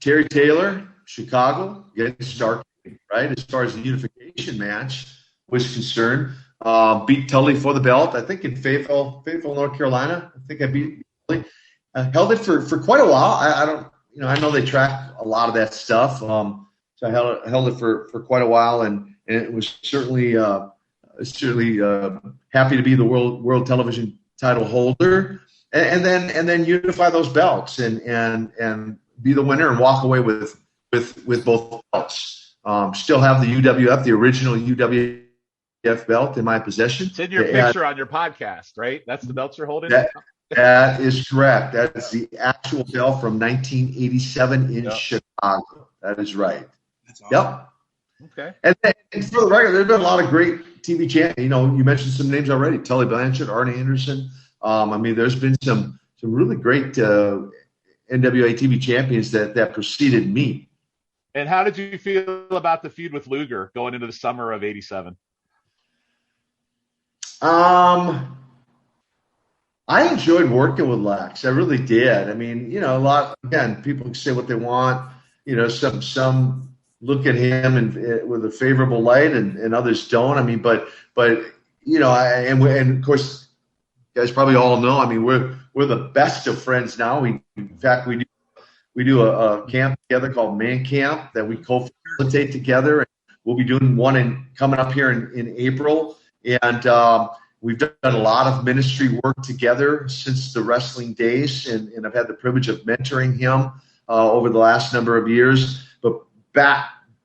Terry Taylor, Chicago, against Starrcade, right? As far as the unification match was concerned, beat Tully for the belt. I think in Fayetteville, North Carolina. I think I beat Tully. Held it for quite a while. I don't. I know they track a lot of that stuff. So I held it for quite a while, and it was certainly happy to be the world television title holder, and then unify those belts and be the winner and walk away with both belts. Still have the UWF, the original UWF belt in my possession.
It's in your picture on your podcast, right? That's the belts you're holding.
That is correct. That's the actual belt from 1987 in Chicago. That is right. That's awesome. Yep. Okay. And for the record, there's been a lot of great TV champions. You mentioned some names already: Tully Blanchard, Arnie Anderson. There's been some really great NWA TV champions that preceded me.
And how did you feel about the feud with Luger going into the summer of '87?
I enjoyed working with Lex. I really did. A lot, again, people can say what they want. Some look at him and with a favorable light and others don't. But and of course, you guys probably all know, we're the best of friends now. In fact, we do a camp together called Man Camp that we co-facilitate together. And we'll be doing one coming up here in April. And we've done a lot of ministry work together since the wrestling days, and I've had the privilege of mentoring him over the last number of years. But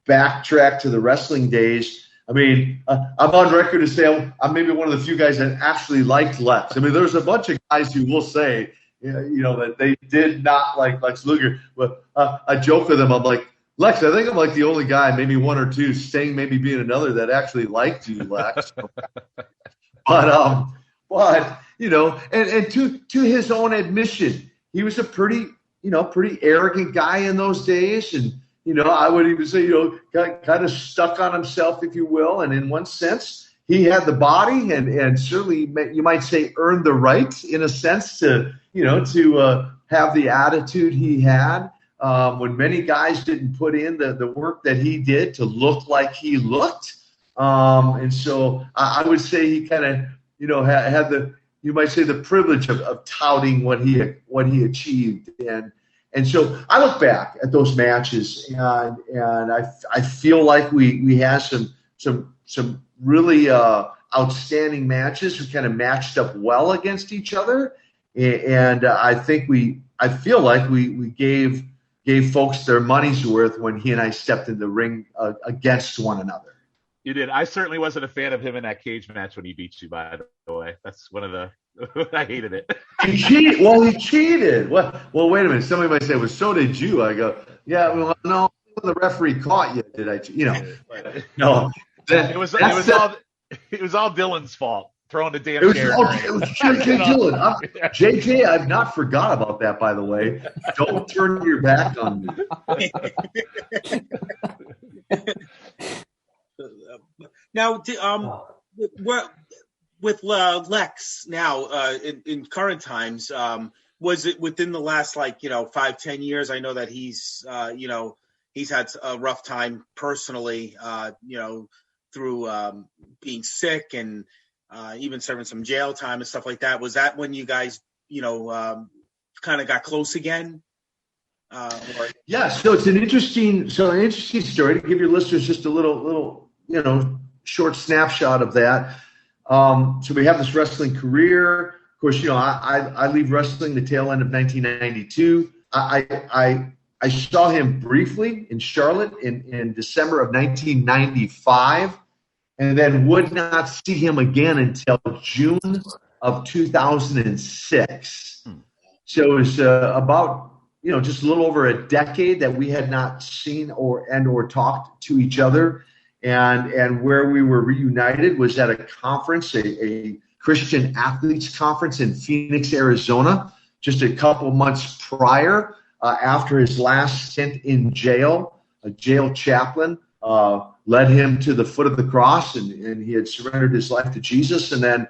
backtrack to the wrestling days. I'm on record to say I'm maybe one of the few guys that actually liked Lex. There's a bunch of guys who will say, that they did not like Lex Luger. But I joke with them. I'm like, Lex, I think I'm like the only guy, maybe one or two, Sting maybe being another, that actually liked you, Lex. But and to his own admission, he was a pretty arrogant guy in those days. And, I would even say, kind of stuck on himself, if you will. And in one sense, he had the body and certainly you might say earned the right in a sense to have the attitude he had when many guys didn't put in the work that he did to look like he looked. And so I would say he kind of, had you might say the privilege of touting what he achieved. And so I look back at those matches and I feel like we had some really outstanding matches. We kind of matched up well against each other. And I feel like we gave folks their money's worth when he and I stepped in the ring against one another.
You did. I certainly wasn't a fan of him in that cage match when he beat you, by the way. That's one of the I hated it.
He cheated. Well, he cheated. Well, wait a minute. Somebody might say, well, so did you. I go, yeah, well, no, the referee caught you. Did I cheat? No.
It was all Dylan's fault. Throwing the damn chair.
It was JJ Dillon. JJ, I've not forgot about that, by the way. Don't turn your back on me.
Now, with Lex now in current times, was it within the last 5-10 years? I know that he's had a rough time personally, through being sick and even serving some jail time and stuff like that. Was that when you guys, kind of got close again?
Yeah. So it's an interesting story to give your listeners just a little short snapshot of that. So we have this wrestling career. Of course, I leave wrestling the tail end of 1992. I saw him briefly in Charlotte in December of 1995, and then would not see him again until June of 2006. So it was about just a little over a decade that we had not seen or talked to each other. And where we were reunited was at a conference, a Christian athletes conference in Phoenix, Arizona, just a couple months prior, after his last stint in jail. A jail chaplain led him to the foot of the cross, and he had surrendered his life to Jesus. And then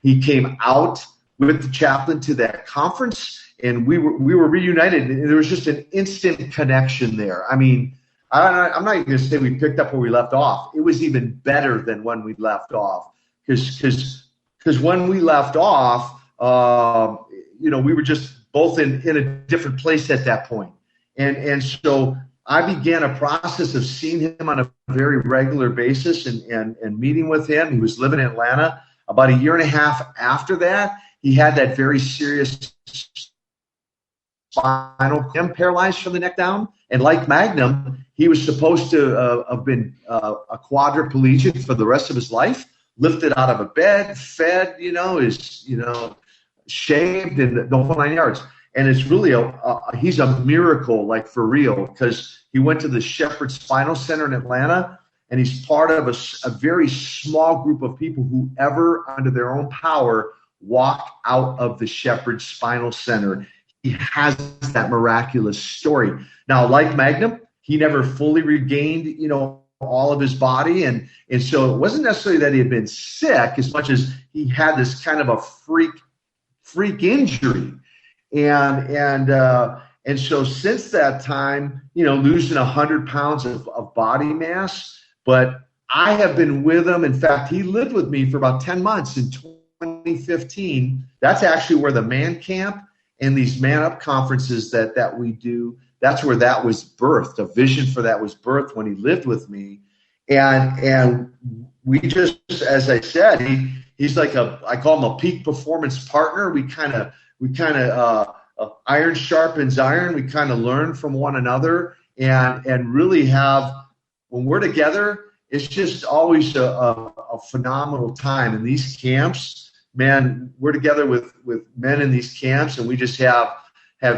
he came out with the chaplain to that conference, and we were reunited. And there was just an instant connection there. I mean, I'm not even going to say we picked up where we left off. It was even better than when we left off, because when we left off, we were just both in a different place at that point. And so I began a process of seeing him on a very regular basis and meeting with him. He was living in Atlanta. About a year and a half after that, he had that very serious spinal cord, paralyzed from the neck down. And like Magnum, he was supposed to have been a quadriplegic for the rest of his life, lifted out of a bed, fed, shaved, and the whole 9 yards. And it's really he's a miracle, like for real, because he went to the Shepherd Spinal Center in Atlanta, and he's part of a very small group of people who ever, under their own power, walk out of the Shepherd Spinal Center. He has that miraculous story. Now, like Magnum, he never fully regained, all of his body. And so it wasn't necessarily that he had been sick as much as he had this kind of a freak injury. And so since that time, losing 100 pounds of body mass, but I have been with him. In fact, he lived with me for about 10 months in 2015. That's actually where the man camp and these man up conferences that we do, that's where that was birthed. A vision for that was birthed when he lived with me. And we just, as I said, he's like I call him a peak performance partner. We kind of iron sharpens iron. We kind of learn from one another and really have, when we're together, it's just always a phenomenal time in these camps. Man, we're together with men in these camps, and we just have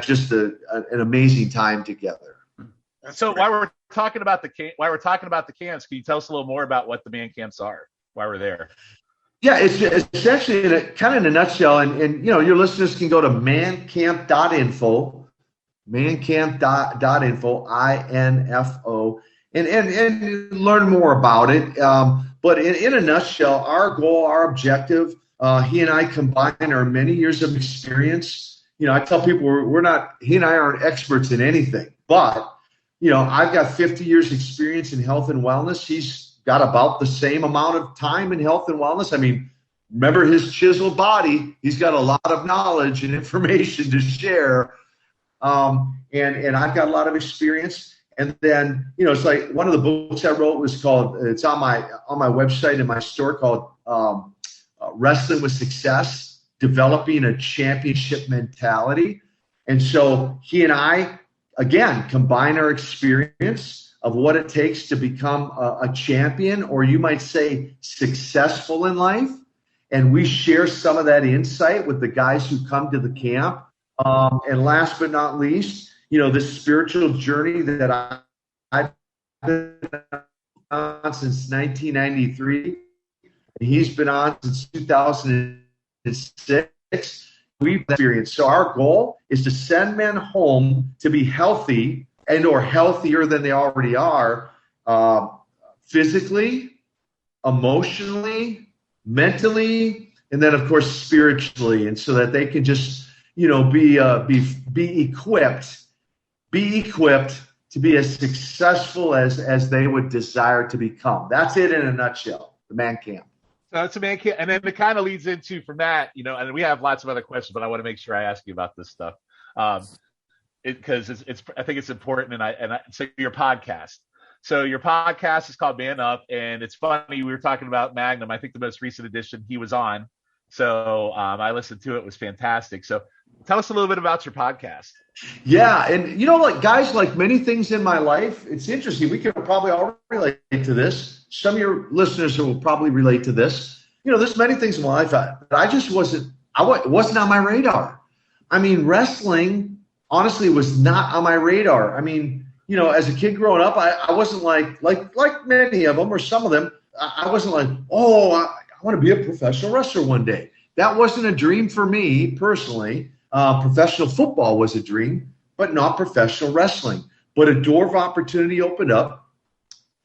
just an amazing time together.
So while we're talking about the camps, can you tell us a little more about what the man camps are while we're there?
Yeah, it's essentially in a nutshell, and you know, your listeners can go to mancamp.info, mancamp.info, INFO, and learn more about it. But in a nutshell, our goal, our objective, he and I combine our many years of experience. You know, I tell people he and I aren't experts in anything, but you know, I've got 50 years experience in health and wellness. He's got about the same amount of time in health and wellness. I mean, remember his chiseled body. He's got a lot of knowledge and information to share. And I've got a lot of experience. And then, you know, it's like one of the books I wrote was called, it's on my website in my store, called Wrestling with Success, Developing a Championship Mentality. And so he and I, again, combine our experience of what it takes to become a champion, or you might say successful in life. And we share some of that insight with the guys who come to the camp. And last but not least, you know, this spiritual journey that I've been on since 1993, and he's been on since 2006. We've experienced. So our goal is to send men home to be healthy and or healthier than they already are, physically, emotionally, mentally, and then of course spiritually, and so that they can just, you know, be equipped to be as successful as they would desire to become. That's it in a nutshell. The Man Camp.
So it's a Man Camp, and then it kind of leads into from that, you know, and we have lots of other questions, but I want to make sure I ask you about this stuff. Because it's I think it's important, and so your podcast. So your podcast is called Man Up, and it's funny, we were talking about Magnum. I think the most recent edition he was on. So I listened to it. It was fantastic. So tell us a little bit about your podcast.
Yeah, and you know, like guys, like many things in my life, it's interesting. We can probably all relate to this. Some of your listeners will probably relate to this. You know, there's many things in my life that I just wasn't on my radar. I mean, wrestling honestly was not on my radar. I mean, you know, as a kid growing up, I wasn't like many of them or some of them, I wasn't like, oh, I want to be a professional wrestler one day. That wasn't a dream for me personally. Professional football was a dream, but not professional wrestling. But a door of opportunity opened up,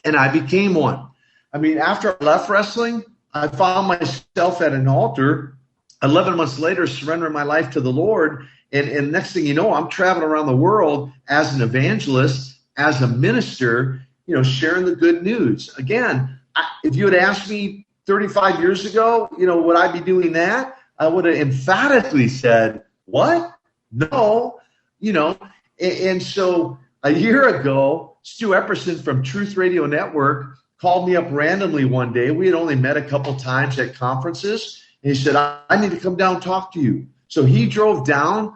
and I became one. I mean, after I left wrestling, I found myself at an altar 11 months later, surrendering my life to the Lord. And next thing you know, I'm traveling around the world as an evangelist, as a minister, you know, sharing the good news. Again, if you had asked me 35 years ago, you know, would I be doing that? I would have emphatically said, what? No, you know. And so a year ago, Stu Epperson from Truth Radio Network called me up randomly one day. We had only met a couple times at conferences. And he said, I need to come down and talk to you. So he drove down,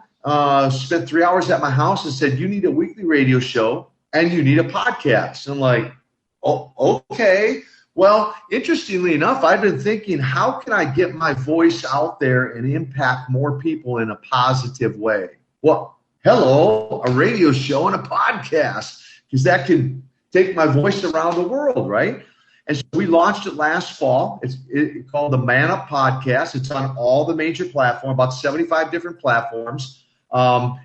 spent 3 hours at my house and said, you need a weekly radio show and you need a podcast. And I'm like, oh, okay. Well, interestingly enough, I've been thinking, how can I get my voice out there and impact more people in a positive way? Well, hello, a radio show and a podcast, because that can take my voice around the world, right? And so we launched it last fall. It's called the Man Up Podcast. It's on all the major platforms, about 75 different platforms. I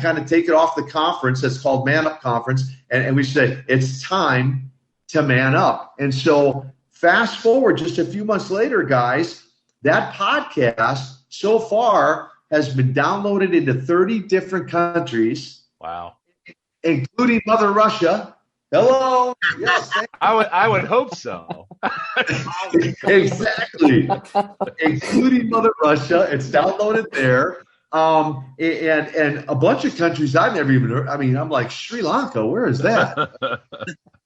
kind of take it off the conference that's called Man Up Conference, and we say it's time to man up. And so fast forward just a few months later, guys, that podcast so far has been downloaded into 30 different countries.
Wow.
Including Mother Russia. Hello. Yes.
I would hope so.
Exactly. Including Mother Russia. It's downloaded there. And a bunch of countries I've never even heard. I mean, I'm like, Sri Lanka, where is that?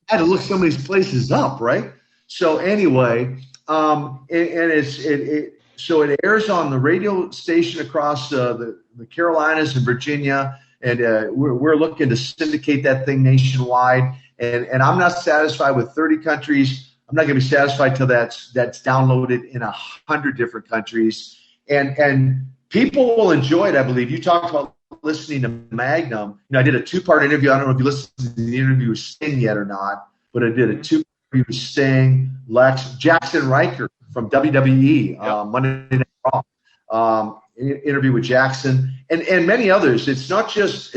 I had to look some of these places up, right? So anyway, so it airs on the radio station across the Carolinas and Virginia, and we're looking to syndicate that thing nationwide. And I'm not satisfied with 30 countries. I'm not going to be satisfied till that's downloaded in 100 different countries. And people will enjoy it, I believe. You talked about listening to Magnum. You know, I did a 2-part interview. I don't know if you listened to the interview with Sting yet or not, but I did a 2-part interview with Sting, Lex, Jackson Riker, from WWE,
Yep.
Monday Night Raw, interview with Jackson, and many others. It's not just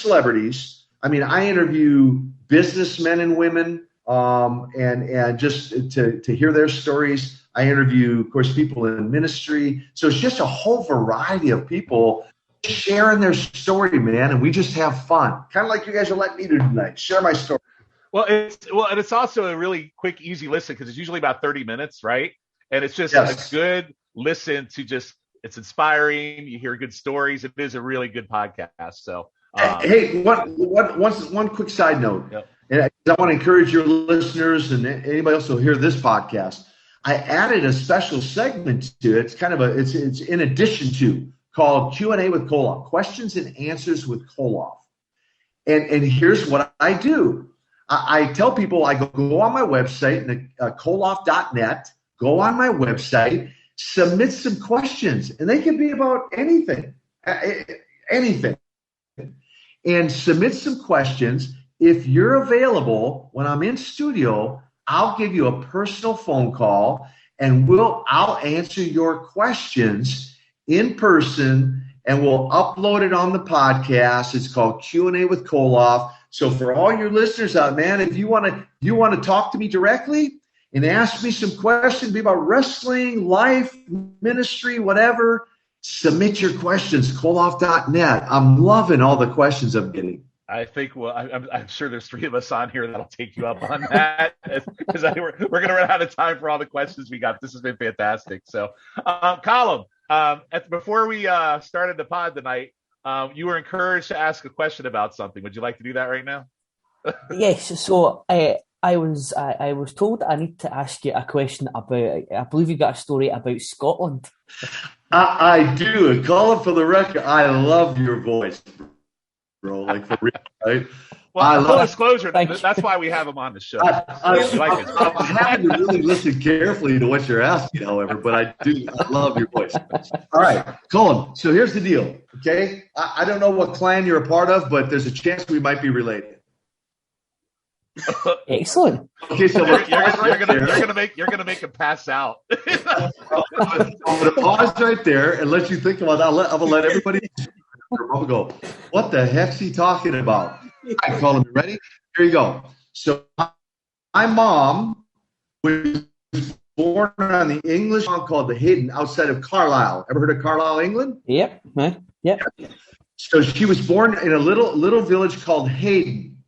celebrities. I mean, I interview businessmen and women, and just to hear their stories. I interview, of course, people in ministry. So it's just a whole variety of people sharing their story, man, and we just have fun. Kind of like you guys are letting me do tonight. Share my story.
Well, and it's also a really quick, easy listen because it's usually about 30 minutes, right? And it's just
Yes.
a good listen to it's inspiring. You hear good stories. It is a really good podcast. So,
hey, one quick side note.
Yep.
And I want to encourage your listeners and anybody else who will hear this podcast. I added a special segment to it. It's kind of it's in addition to, called Q&A with Koloff, questions and answers with Koloff. And here's what I do. I tell people, I go on my website, koloff.net, go on my website, submit some questions, and they can be about anything, and submit some questions. If you're available when I'm in studio, I'll give you a personal phone call, and I'll answer your questions in person, and we'll upload it on the podcast. It's called Q&A with Koloff. So for all your listeners out, man, if you want to talk to me directly and ask me some questions, be about wrestling, life, ministry, whatever, submit your questions, koloff.net. I'm loving all the questions I'm getting.
I think, I'm sure there's 3 of us on here that'll take you up on that because we're going to run out of time for all the questions we got. This has been fantastic. So, Calum, before we started the pod tonight, you were encouraged to ask a question about something. Would you like to do that right now?
Yes. So I was told I need to ask you a question about. I believe you got a story about Scotland.
I do. And Calum, for the record, I love your voice, bro. Like for real, right?
Well, full disclosure, that's why we have him on the show.
I'm having to really listen carefully to what you're asking, however, but I love your voice. All right, Colin, so here's the deal, okay? I don't know what clan you're a part of, but there's a chance we might be related.
Excellent.
Okay, so
you're gonna make him pass out.
I'm gonna pause right there and let you think about that. I'm gonna let everybody go. What the heck's he talking about? I call him. Ready? Here you go. So my mom was born on the English town called the Hayden outside of Carlisle. Ever heard of Carlisle, England?
Yep. Yep.
So she was born in a little village called Hayden.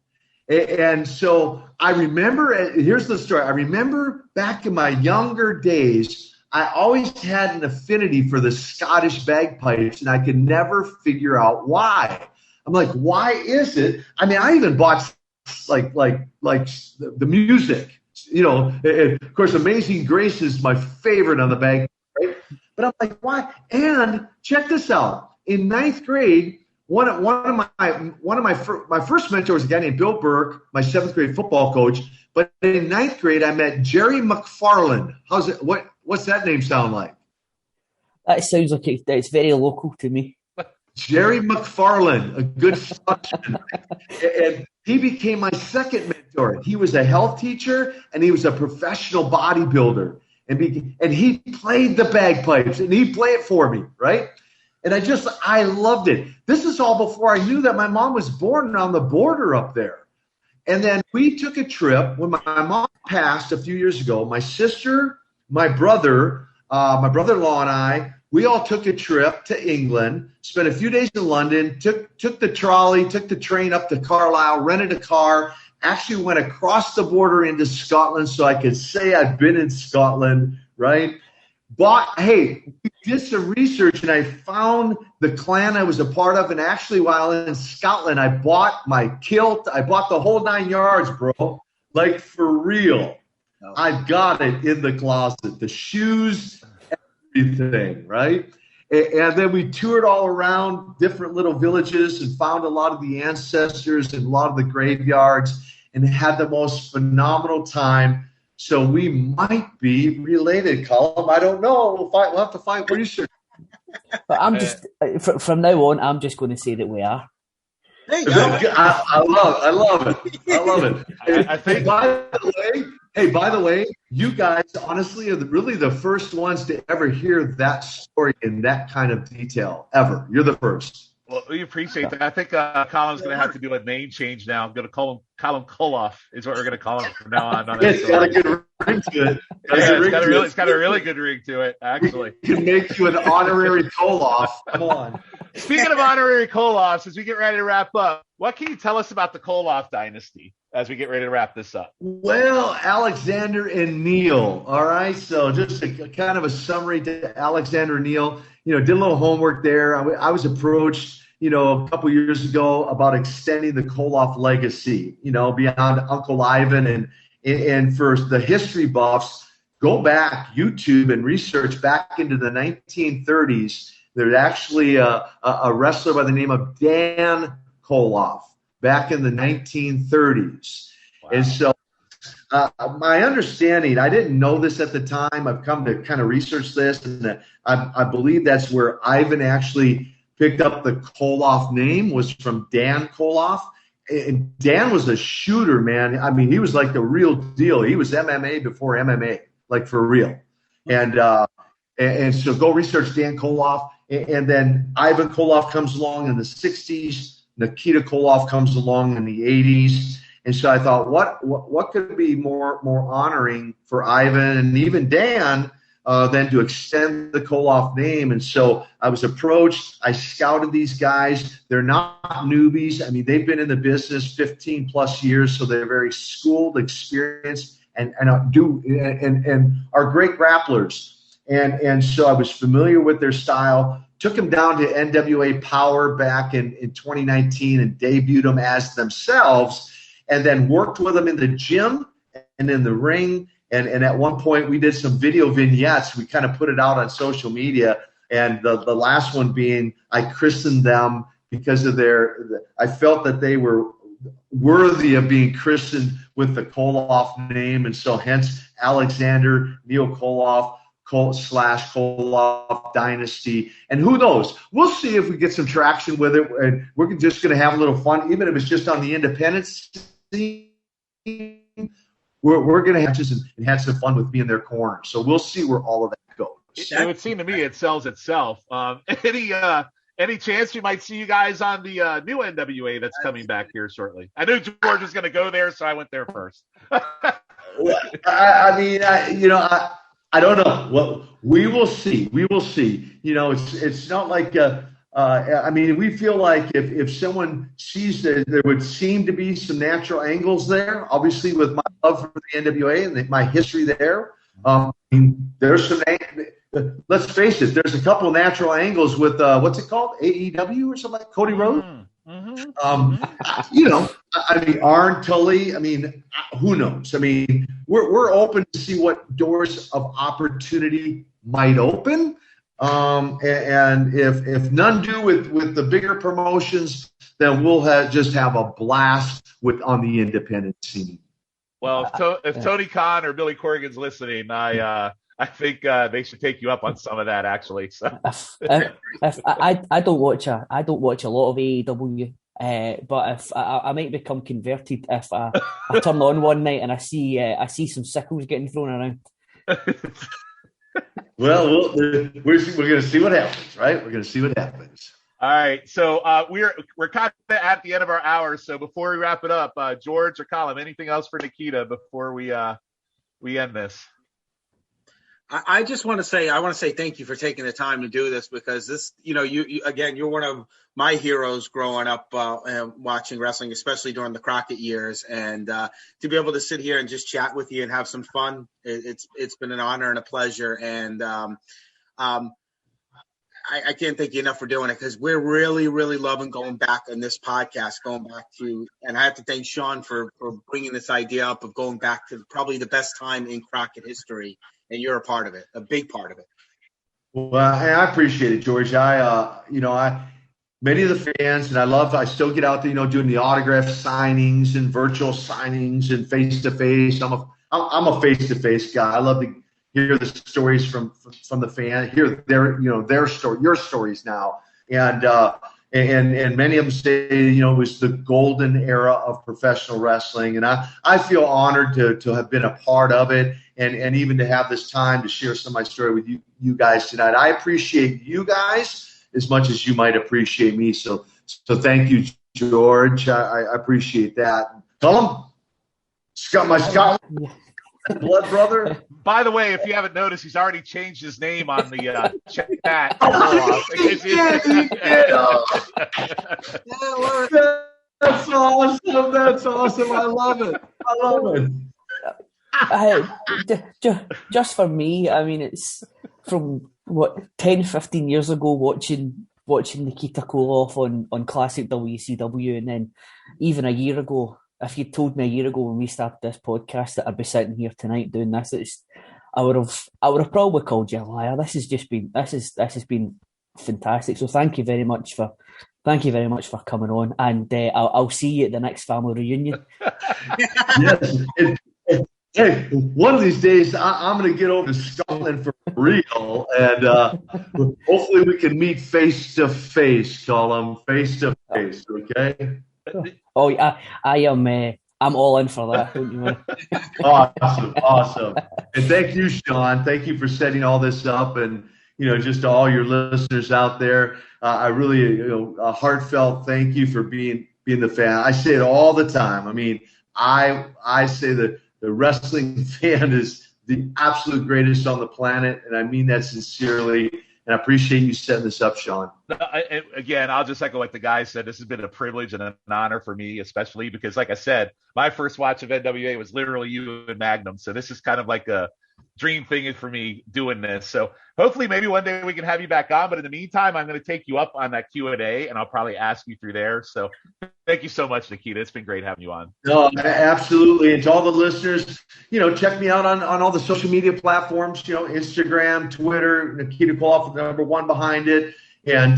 And so I remember, here's the story. I remember back in my younger days, I always had an affinity for the Scottish bagpipes, and I could never figure out why. I'm like, why is it? I mean, I even bought like the music, you know. Of course, Amazing Grace is my favorite on the bagpipe, right? But I'm like, why? And check this out. In 9th grade, one of my first mentor was a guy named Bill Burke, my 7th grade football coach. But in 9th grade, I met Jerry McFarland. How's it? What's that name sound like?
That sounds like it's very local to me.
Jerry McFarland, a good Scotsman. And he became my second mentor. He was a health teacher, and he was a professional bodybuilder. And he played the bagpipes, and he'd play it for me, right? And I loved it. This is all before I knew that my mom was born on the border up there. And then we took a trip when my mom passed a few years ago. My sister, my brother, my brother-in-law and I, we all took a trip to England, spent a few days in London, took the trolley, took the train up to Carlisle, rented a car, actually went across the border into Scotland so I could say I've been in Scotland, right? We did some research, and I found the clan I was a part of, and actually while in Scotland, I bought my kilt. I bought the whole 9 yards, bro, like for real. Oh. I've got it in the closet, the shoes, everything, right? And then we toured all around different little villages and found a lot of the ancestors and a lot of the graveyards and had the most phenomenal time. So we might be related, Colum. I don't know. We'll have to find research.
But I'm just from now on, I'm just going to say that we are.
There you go.
I love it. I love it.
I think.
By the way, Hey, by the way, you guys honestly are really the first ones to ever hear that story in that kind of detail ever. You're the first.
Well, we appreciate that. I think Colin's going to have to do a name change now. I'm going to call him Calum Koloff is what we're going to call him from now on.
It's got a good ring to it.
It's got a really good ring to it, actually.
We can make you an honorary Koloff. Come on.
Speaking of honorary Koloffs, as we get ready to wrap up, what can you tell us about the Koloff dynasty as we get ready to wrap this up?
Well, Alexander and Neil. All right. So just a kind of a summary to Alexander and Neil. Did a little homework there. I was approached, a couple years ago about extending the Koloff legacy, beyond Uncle Ivan. And for the history buffs, go back, YouTube, and research back into the 1930s. There's actually a wrestler by the name of Dan Koloff back in the 1930s. Wow. And so my understanding, I didn't know this at the time. I've come to kind of research this, and I believe that's where Ivan actually picked up the Koloff name, was from Dan Koloff. And Dan was a shooter, man. I mean, he was like the real deal. He was MMA before MMA, like for real. And so go research Dan Koloff. And then Ivan Koloff comes along in the 60s. Nikita Koloff comes along in the 80s. And so I thought, what could be more honoring for Ivan and even Dan than to extend the Koloff name? And so I was approached. I scouted these guys. They're not newbies. I mean, they've been in the business 15 plus years, so they're very schooled, experienced, and are great grapplers. And so I was familiar with their style. Took them down to NWA Power back in 2019 and debuted them as themselves, and then worked with them in the gym and in the ring. And at one point, we did some video vignettes. We kind of put it out on social media. And the last one being, I christened them because of I felt that they were worthy of being christened with the Koloff name. And so hence Alexander Neil Koloff / Koloff Dynasty. And who knows? We'll see if we get some traction with it. And we're just going to have a little fun, even if it's just on the independent scene. We're going to have and have some fun with me in their corner. So we'll see where all of that goes.
It would seem to me it sells itself. Any chance we might see you guys on the new NWA that's coming back here shortly? I knew George was going to go there, so I went there first.
I don't know. Well, we will see. We will see. It's not like we feel like if someone sees that there would seem to be some natural angles there, obviously with my love for the NWA and my history there, there's some. Let's face it. There's a couple of natural angles with what's it called, AEW or something like Cody Rhodes. Arn Tully. Who knows? We're open to see what doors of opportunity might open. And if none do with the bigger promotions, then we'll just have a blast on the independent scene.
Well, if Tony Khan or Billy Corgan's listening, I think they should take you up on some of that, actually. So
I don't watch a lot of AEW. But if I might become converted if I turn on one night and I see some sickles getting thrown around.
Well, we're going to see what happens, right? We're going to see what happens.
All right, so we're kind of at the end of our hour. So before we wrap it up, George or Calum, anything else for Nikita before we end this?
I just want to say thank you for taking the time to do this, because this, you're one of my heroes growing up watching wrestling, especially during the Crockett years, and to be able to sit here and just chat with you and have some fun, it's been an honor and a pleasure, and I can't thank you enough for doing it, because we're really, really loving going back on this podcast, and I have to thank Sean for bringing this idea up of going back to probably the best time in Crockett history. And you're a part of it, a big part of it.
Well, I appreciate it, George. Many of the fans, and I still get out there, doing the autograph signings and virtual signings and face-to-face. I'm a face-to-face guy. I love to hear the stories from the fan, hear their story, your stories now. And and many of them say, it was the golden era of professional wrestling. And I feel honored to have been a part of it and even to have this time to share some of my story with you guys tonight. I appreciate you guys as much as you might appreciate me. So thank you, George. I appreciate that. Calum, my Scott blood brother.
By the way, if you haven't noticed, he's already changed his name on the chat.
He did. That's awesome. That's awesome. I love it.
Just for me, I mean, it's from 10, 15 years ago watching Nikita Koloff on Classic WCW, and then even a year ago, if you'd told me a year ago when we started this podcast that I'd be sitting here tonight doing this, I would have probably called you a liar. This has been fantastic. So thank you very much for coming on, and I'll see you at the next family reunion.
Yes. Hey, one of these days I'm going to get over to Scotland for real, and hopefully we can meet face to face, Calum, face to face. Okay.
Oh yeah, I am. I'm all in for that. Don't you worry.
Awesome. And thank you, Sean. Thank you for setting all this up, and just to all your listeners out there. I really, a heartfelt thank you for being the fan. I say it all the time. I mean, I say that the wrestling fan is the absolute greatest on the planet, and I mean that sincerely. And I appreciate you setting this up, Sean.
Again, I'll just echo what the guy said. This has been a privilege and an honor for me, especially because, like I said, my first watch of NWA was literally you and Magnum. So this is kind of like a dream thing for me doing this. So hopefully maybe one day we can have you back on. But in the meantime, I'm going to take you up on that Q&A, and I'll probably ask you through there. So thank you so much, Nikita. It's been great having you on.
No, absolutely. And to all the listeners, check me out on all the social media platforms, Instagram, Twitter, Nikita Koloff, #1 behind it, and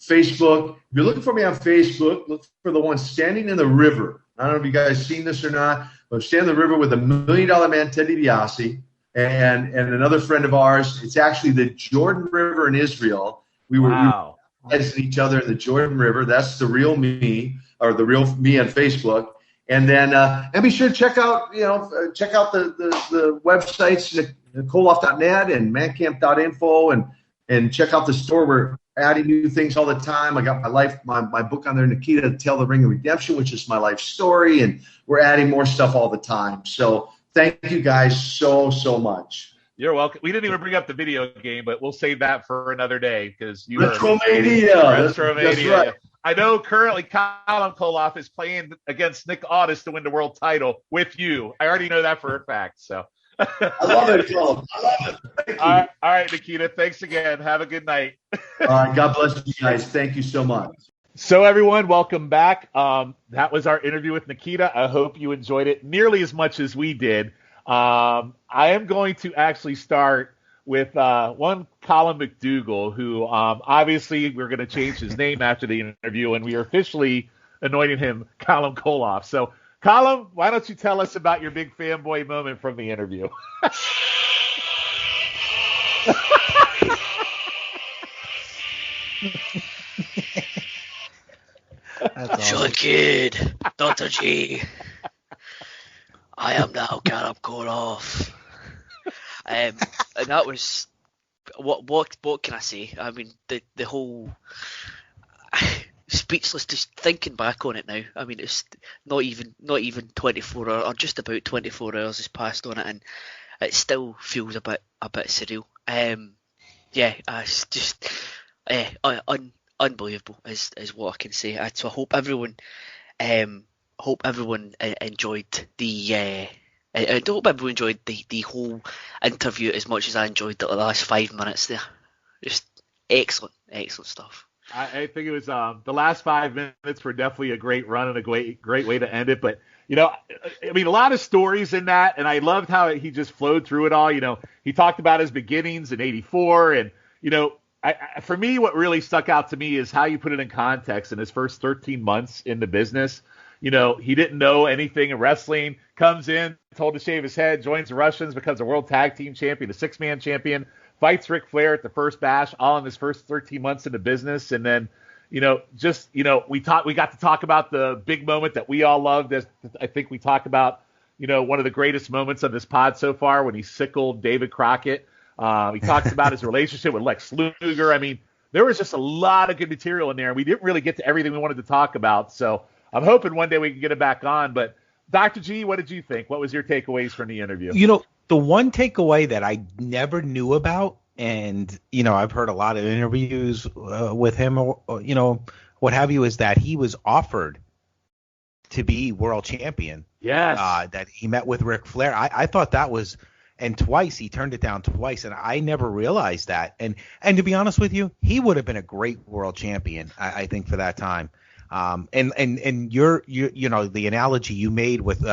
Facebook. If you're looking for me on Facebook, look for the one Standing in the River. I don't know if you guys seen this or not, but I'm standing in the river with $1 Million Man, Ted DiBiase, and another friend of ours. It's actually the Jordan River in Israel. We were visiting each other in the Jordan River. That's the real me, or the real me on Facebook. And then and be sure to check out the websites, Koloff.net and mancamp.info, and check out the store. We're adding new things all the time. I got my book on there, Nikita, Tell the Ring of Redemption, which is my life story, and we're adding more stuff all the time. So thank you guys so much.
You're welcome. We didn't even bring up the video game, but we'll save that for another day because you
Retromania.
That's right. I know currently Calum Koloff is playing against Nick Aldis to win the world title with you. I already know that for a fact. So
I love it, Calum. I love it. Thank you.
All right, Nikita. Thanks again. Have a good night.
All right. God bless you guys. Thank you so much.
So everyone, welcome back. That was our interview with Nikita. I hope you enjoyed it nearly as much as we did. I am going to actually start with one Calum McDougall, who obviously we're going to change his name after the interview, and we are officially anointing him Calum Koloff. So, Calum, why don't you tell us about your big fanboy moment from the interview?
Sure, kid. Dr. G. I am now Calum Koloff. And that was what can I say? I mean, the whole speechless just thinking back on it now. I mean, it's not even 24 hours, or just about 24 hours has passed on it, and it still feels a bit surreal. It's just unbelievable is what I can say. So I hope everyone enjoyed the. I hope everyone enjoyed the whole interview as much as I enjoyed the last 5 minutes there. Just excellent stuff.
I think it was the last 5 minutes were definitely a great run and a great way to end it. But, I mean, a lot of stories in that, and I loved how he just flowed through it all. He talked about his beginnings in '84, and, for me, what really stuck out to me is how you put it in context in his first 13 months in the business. He didn't know anything in wrestling, comes in, told to shave his head, joins the Russians, becomes a world tag team champion, a 6-man champion, fights Ric Flair at the first bash, all in his first 13 months in the business. And then, we got to talk about the big moment that we all loved. I think we talked about, one of the greatest moments of this pod so far when he sickled David Crockett. He talks about his relationship with Lex Luger. I mean, there was just a lot of good material in there, and we didn't really get to everything we wanted to talk about. So I'm hoping one day we can get it back on. But Dr. G, what did you think? What was your takeaways from the interview?
The one takeaway that I never knew about, and, I've heard a lot of interviews with him, or, what have you, is that he was offered to be world champion.
Yes.
That he met with Ric Flair. I thought that was, and twice, he turned it down twice, and I never realized that. And to be honest with you, he would have been a great world champion, I think, for that time. And your the analogy you made with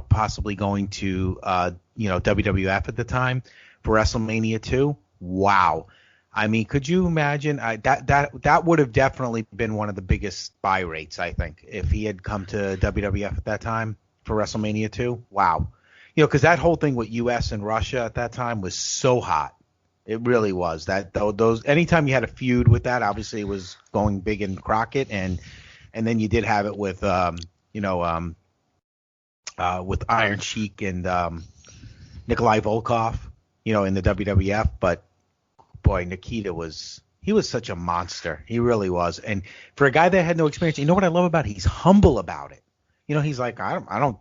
possibly going to WWF at the time for WrestleMania 2. Wow. I mean, could you imagine that would have definitely been one of the biggest buy rates, I think, if he had come to WWF at that time for WrestleMania 2. Wow. Because that whole thing with US and Russia at that time was so hot. It really was. Those anytime you had a feud with that, obviously it was going big in Crockett, and then you did have it with with Iron Sheik and Nikolai Volkov, in the WWF. But boy, Nikita was such a monster. He really was. And for a guy that had no experience, what I love about it? He's humble about it. He's like, I don't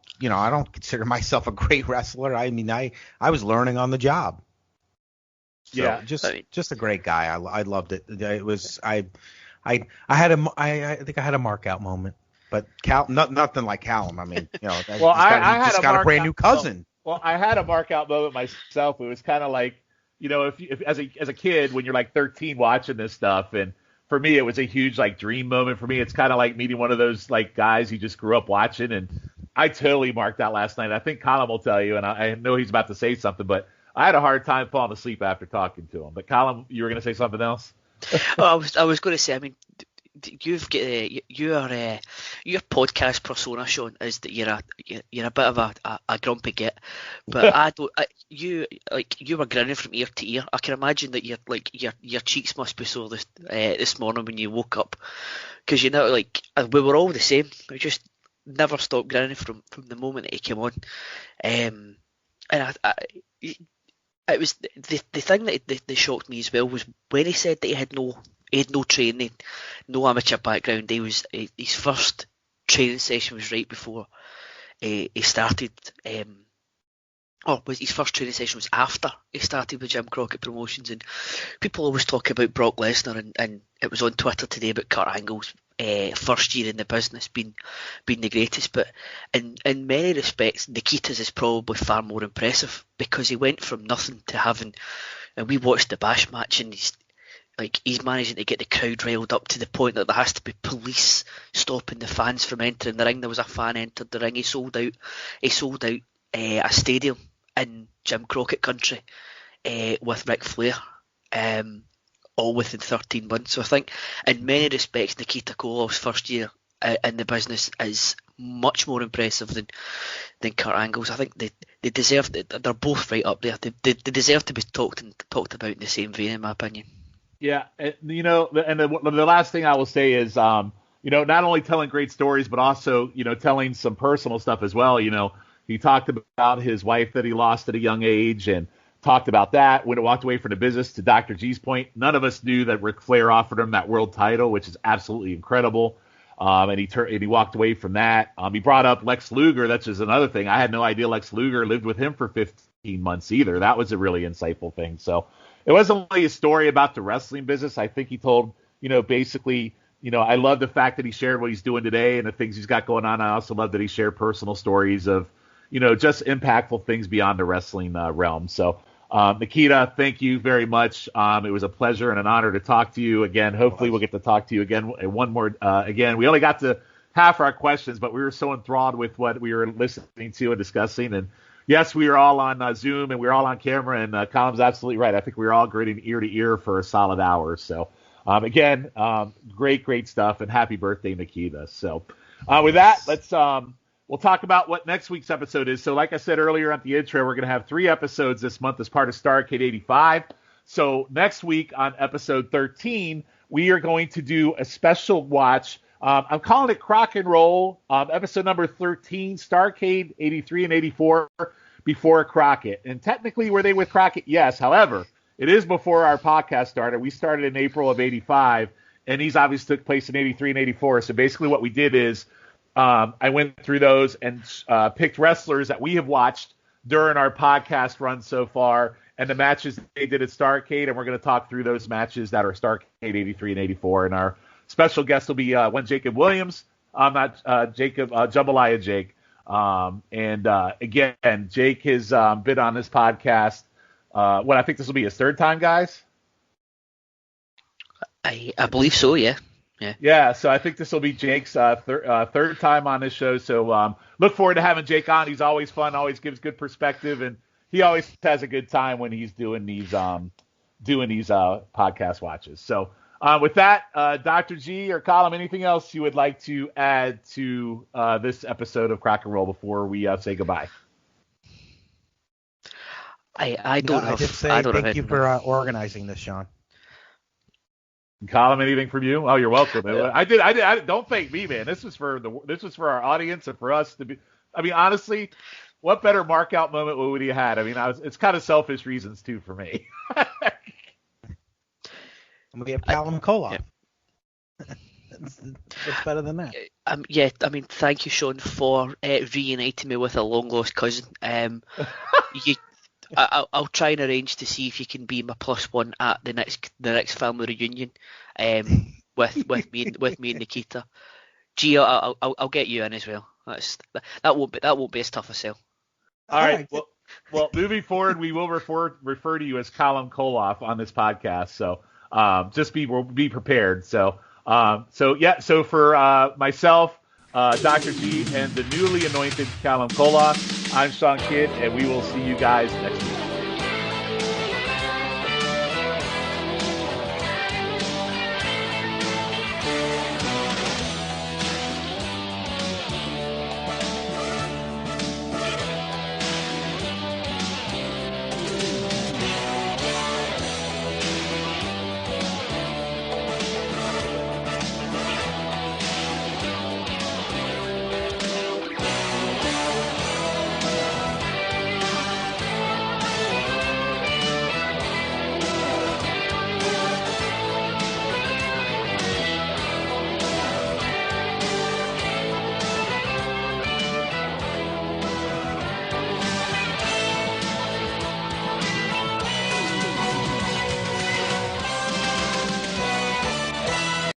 consider myself a great wrestler. I mean, I was learning on the job. So,
yeah,
just a great guy. I loved it. It was I think I had a mark out moment, but nothing like Calum. I mean, I got a brand new cousin.
Well, I had a mark out moment myself. It was kind of like, if as a kid when you're like 13 watching this stuff, and for me it was a huge like dream moment for me. It's kind of like meeting one of those like guys you just grew up watching, and I totally marked out last night. I think Calum will tell you, and I know he's about to say something, but I had a hard time falling asleep after talking to him. But Calum, you were going to say something else?
I was going to say, I mean, you've got your podcast persona, Sean, is that you're a bit of a grumpy git, but you were grinning from ear to ear. I can imagine that your cheeks must be sore this morning when you woke up, because we were all the same. We just never stopped grinning from the moment that he came on, and it was the thing that shocked me as well was when he said that he had no training, no amateur background. His first training session was right before he started. His first training session was after he started with Jim Crockett Promotions, and people always talk about Brock Lesnar, and it was on Twitter today about Kurt Angle's first year in the business being the greatest, but in many respects Nikita's is probably far more impressive, because he went from nothing to having, and we watched the Bash match, and he's managing to get the crowd riled up to the point that there has to be police stopping the fans from entering the ring. There was a fan entered the ring. He sold out a stadium in Jim Crockett country with Ric Flair, all within 13 months. So I think in many respects Nikita Koloff's first year in the business is much more impressive than Kurt Angle's. I think they deserve it. They're both right up there. They deserve to be talked about in the same vein, in my opinion.
Yeah, and the last thing I will say is, not only telling great stories, but also, telling some personal stuff as well. He talked about his wife that he lost at a young age, and talked about that when it walked away from the business. To Dr. G's point, none of us knew that Ric Flair offered him that world title, which is absolutely incredible. And he walked away from that. He brought up Lex Luger. That's just another thing. I had no idea Lex Luger lived with him for 15 months either. That was a really insightful thing. So it wasn't only a story about the wrestling business. I think he told, basically, I love the fact that he shared what he's doing today and the things he's got going on. I also love that he shared personal stories of, just impactful things beyond the wrestling realm. So, Nikita, thank you very much. It was a pleasure and an honor to talk to you again. Hopefully we'll get to talk to you again one more. Again, we only got to half our questions, but we were so enthralled with what we were listening to and discussing. And yes, we were all on Zoom and we were all on camera, and Calum's absolutely right. I think we were all grinning ear to ear for a solid hour. So, again, great stuff, and happy birthday, Nikita. So, with that, we'll talk about what next week's episode is. So like I said earlier at the intro, we're going to have 3 episodes this month as part of Starrcade 85. So next week on episode 13, we are going to do a special watch. I'm calling it Crock and Roll, episode number 13, Starrcade 83 and 84, before Crockett. And technically, were they with Crockett? Yes. However, it is before our podcast started. We started in April of 85, and these obviously took place in 83 and 84. So basically what we did is I went through those and picked wrestlers that we have watched during our podcast run so far and the matches they did at Starrcade, and we're going to talk through those matches that are Starrcade 83 and 84. And our special guest will be one Jacob Williams. Not Jacob, Jambalaya Jake. Again, Jake has been on this podcast. I think this will be his third time, guys?
I believe so, yeah.
Yeah, so I think this will be Jake's third time on this show. So look forward to having Jake on. He's always fun, always gives good perspective, and he always has a good time when he's doing these podcast watches. So with that, Dr. G or Calum, anything else you would like to add to this episode of Crock and Roll before we say goodbye?
I just say thank you for organizing this, Sean.
Calum, anything from you? Oh, you're welcome. I did. Don't thank me, man. This was for our audience and for us to be. I mean, honestly, what better mark out moment would we have had? I mean, it's kind of selfish reasons too for me.
We have Calum Koloff. Yeah. What's better than that?
Yeah, I mean, thank you, Sean, for reuniting me with a long lost cousin. I'll try and arrange to see if you can be my +1 at the next family reunion, with me and Nikita. Gee, I'll get you in as well. That won't be as tough a sell.
All right. Well, moving forward, we will refer to you as Calum Koloff on this podcast. So just be prepared. So for myself, Dr. G, and the newly anointed Calum Koloff, I'm Sean Kidd, and we will see you guys next week.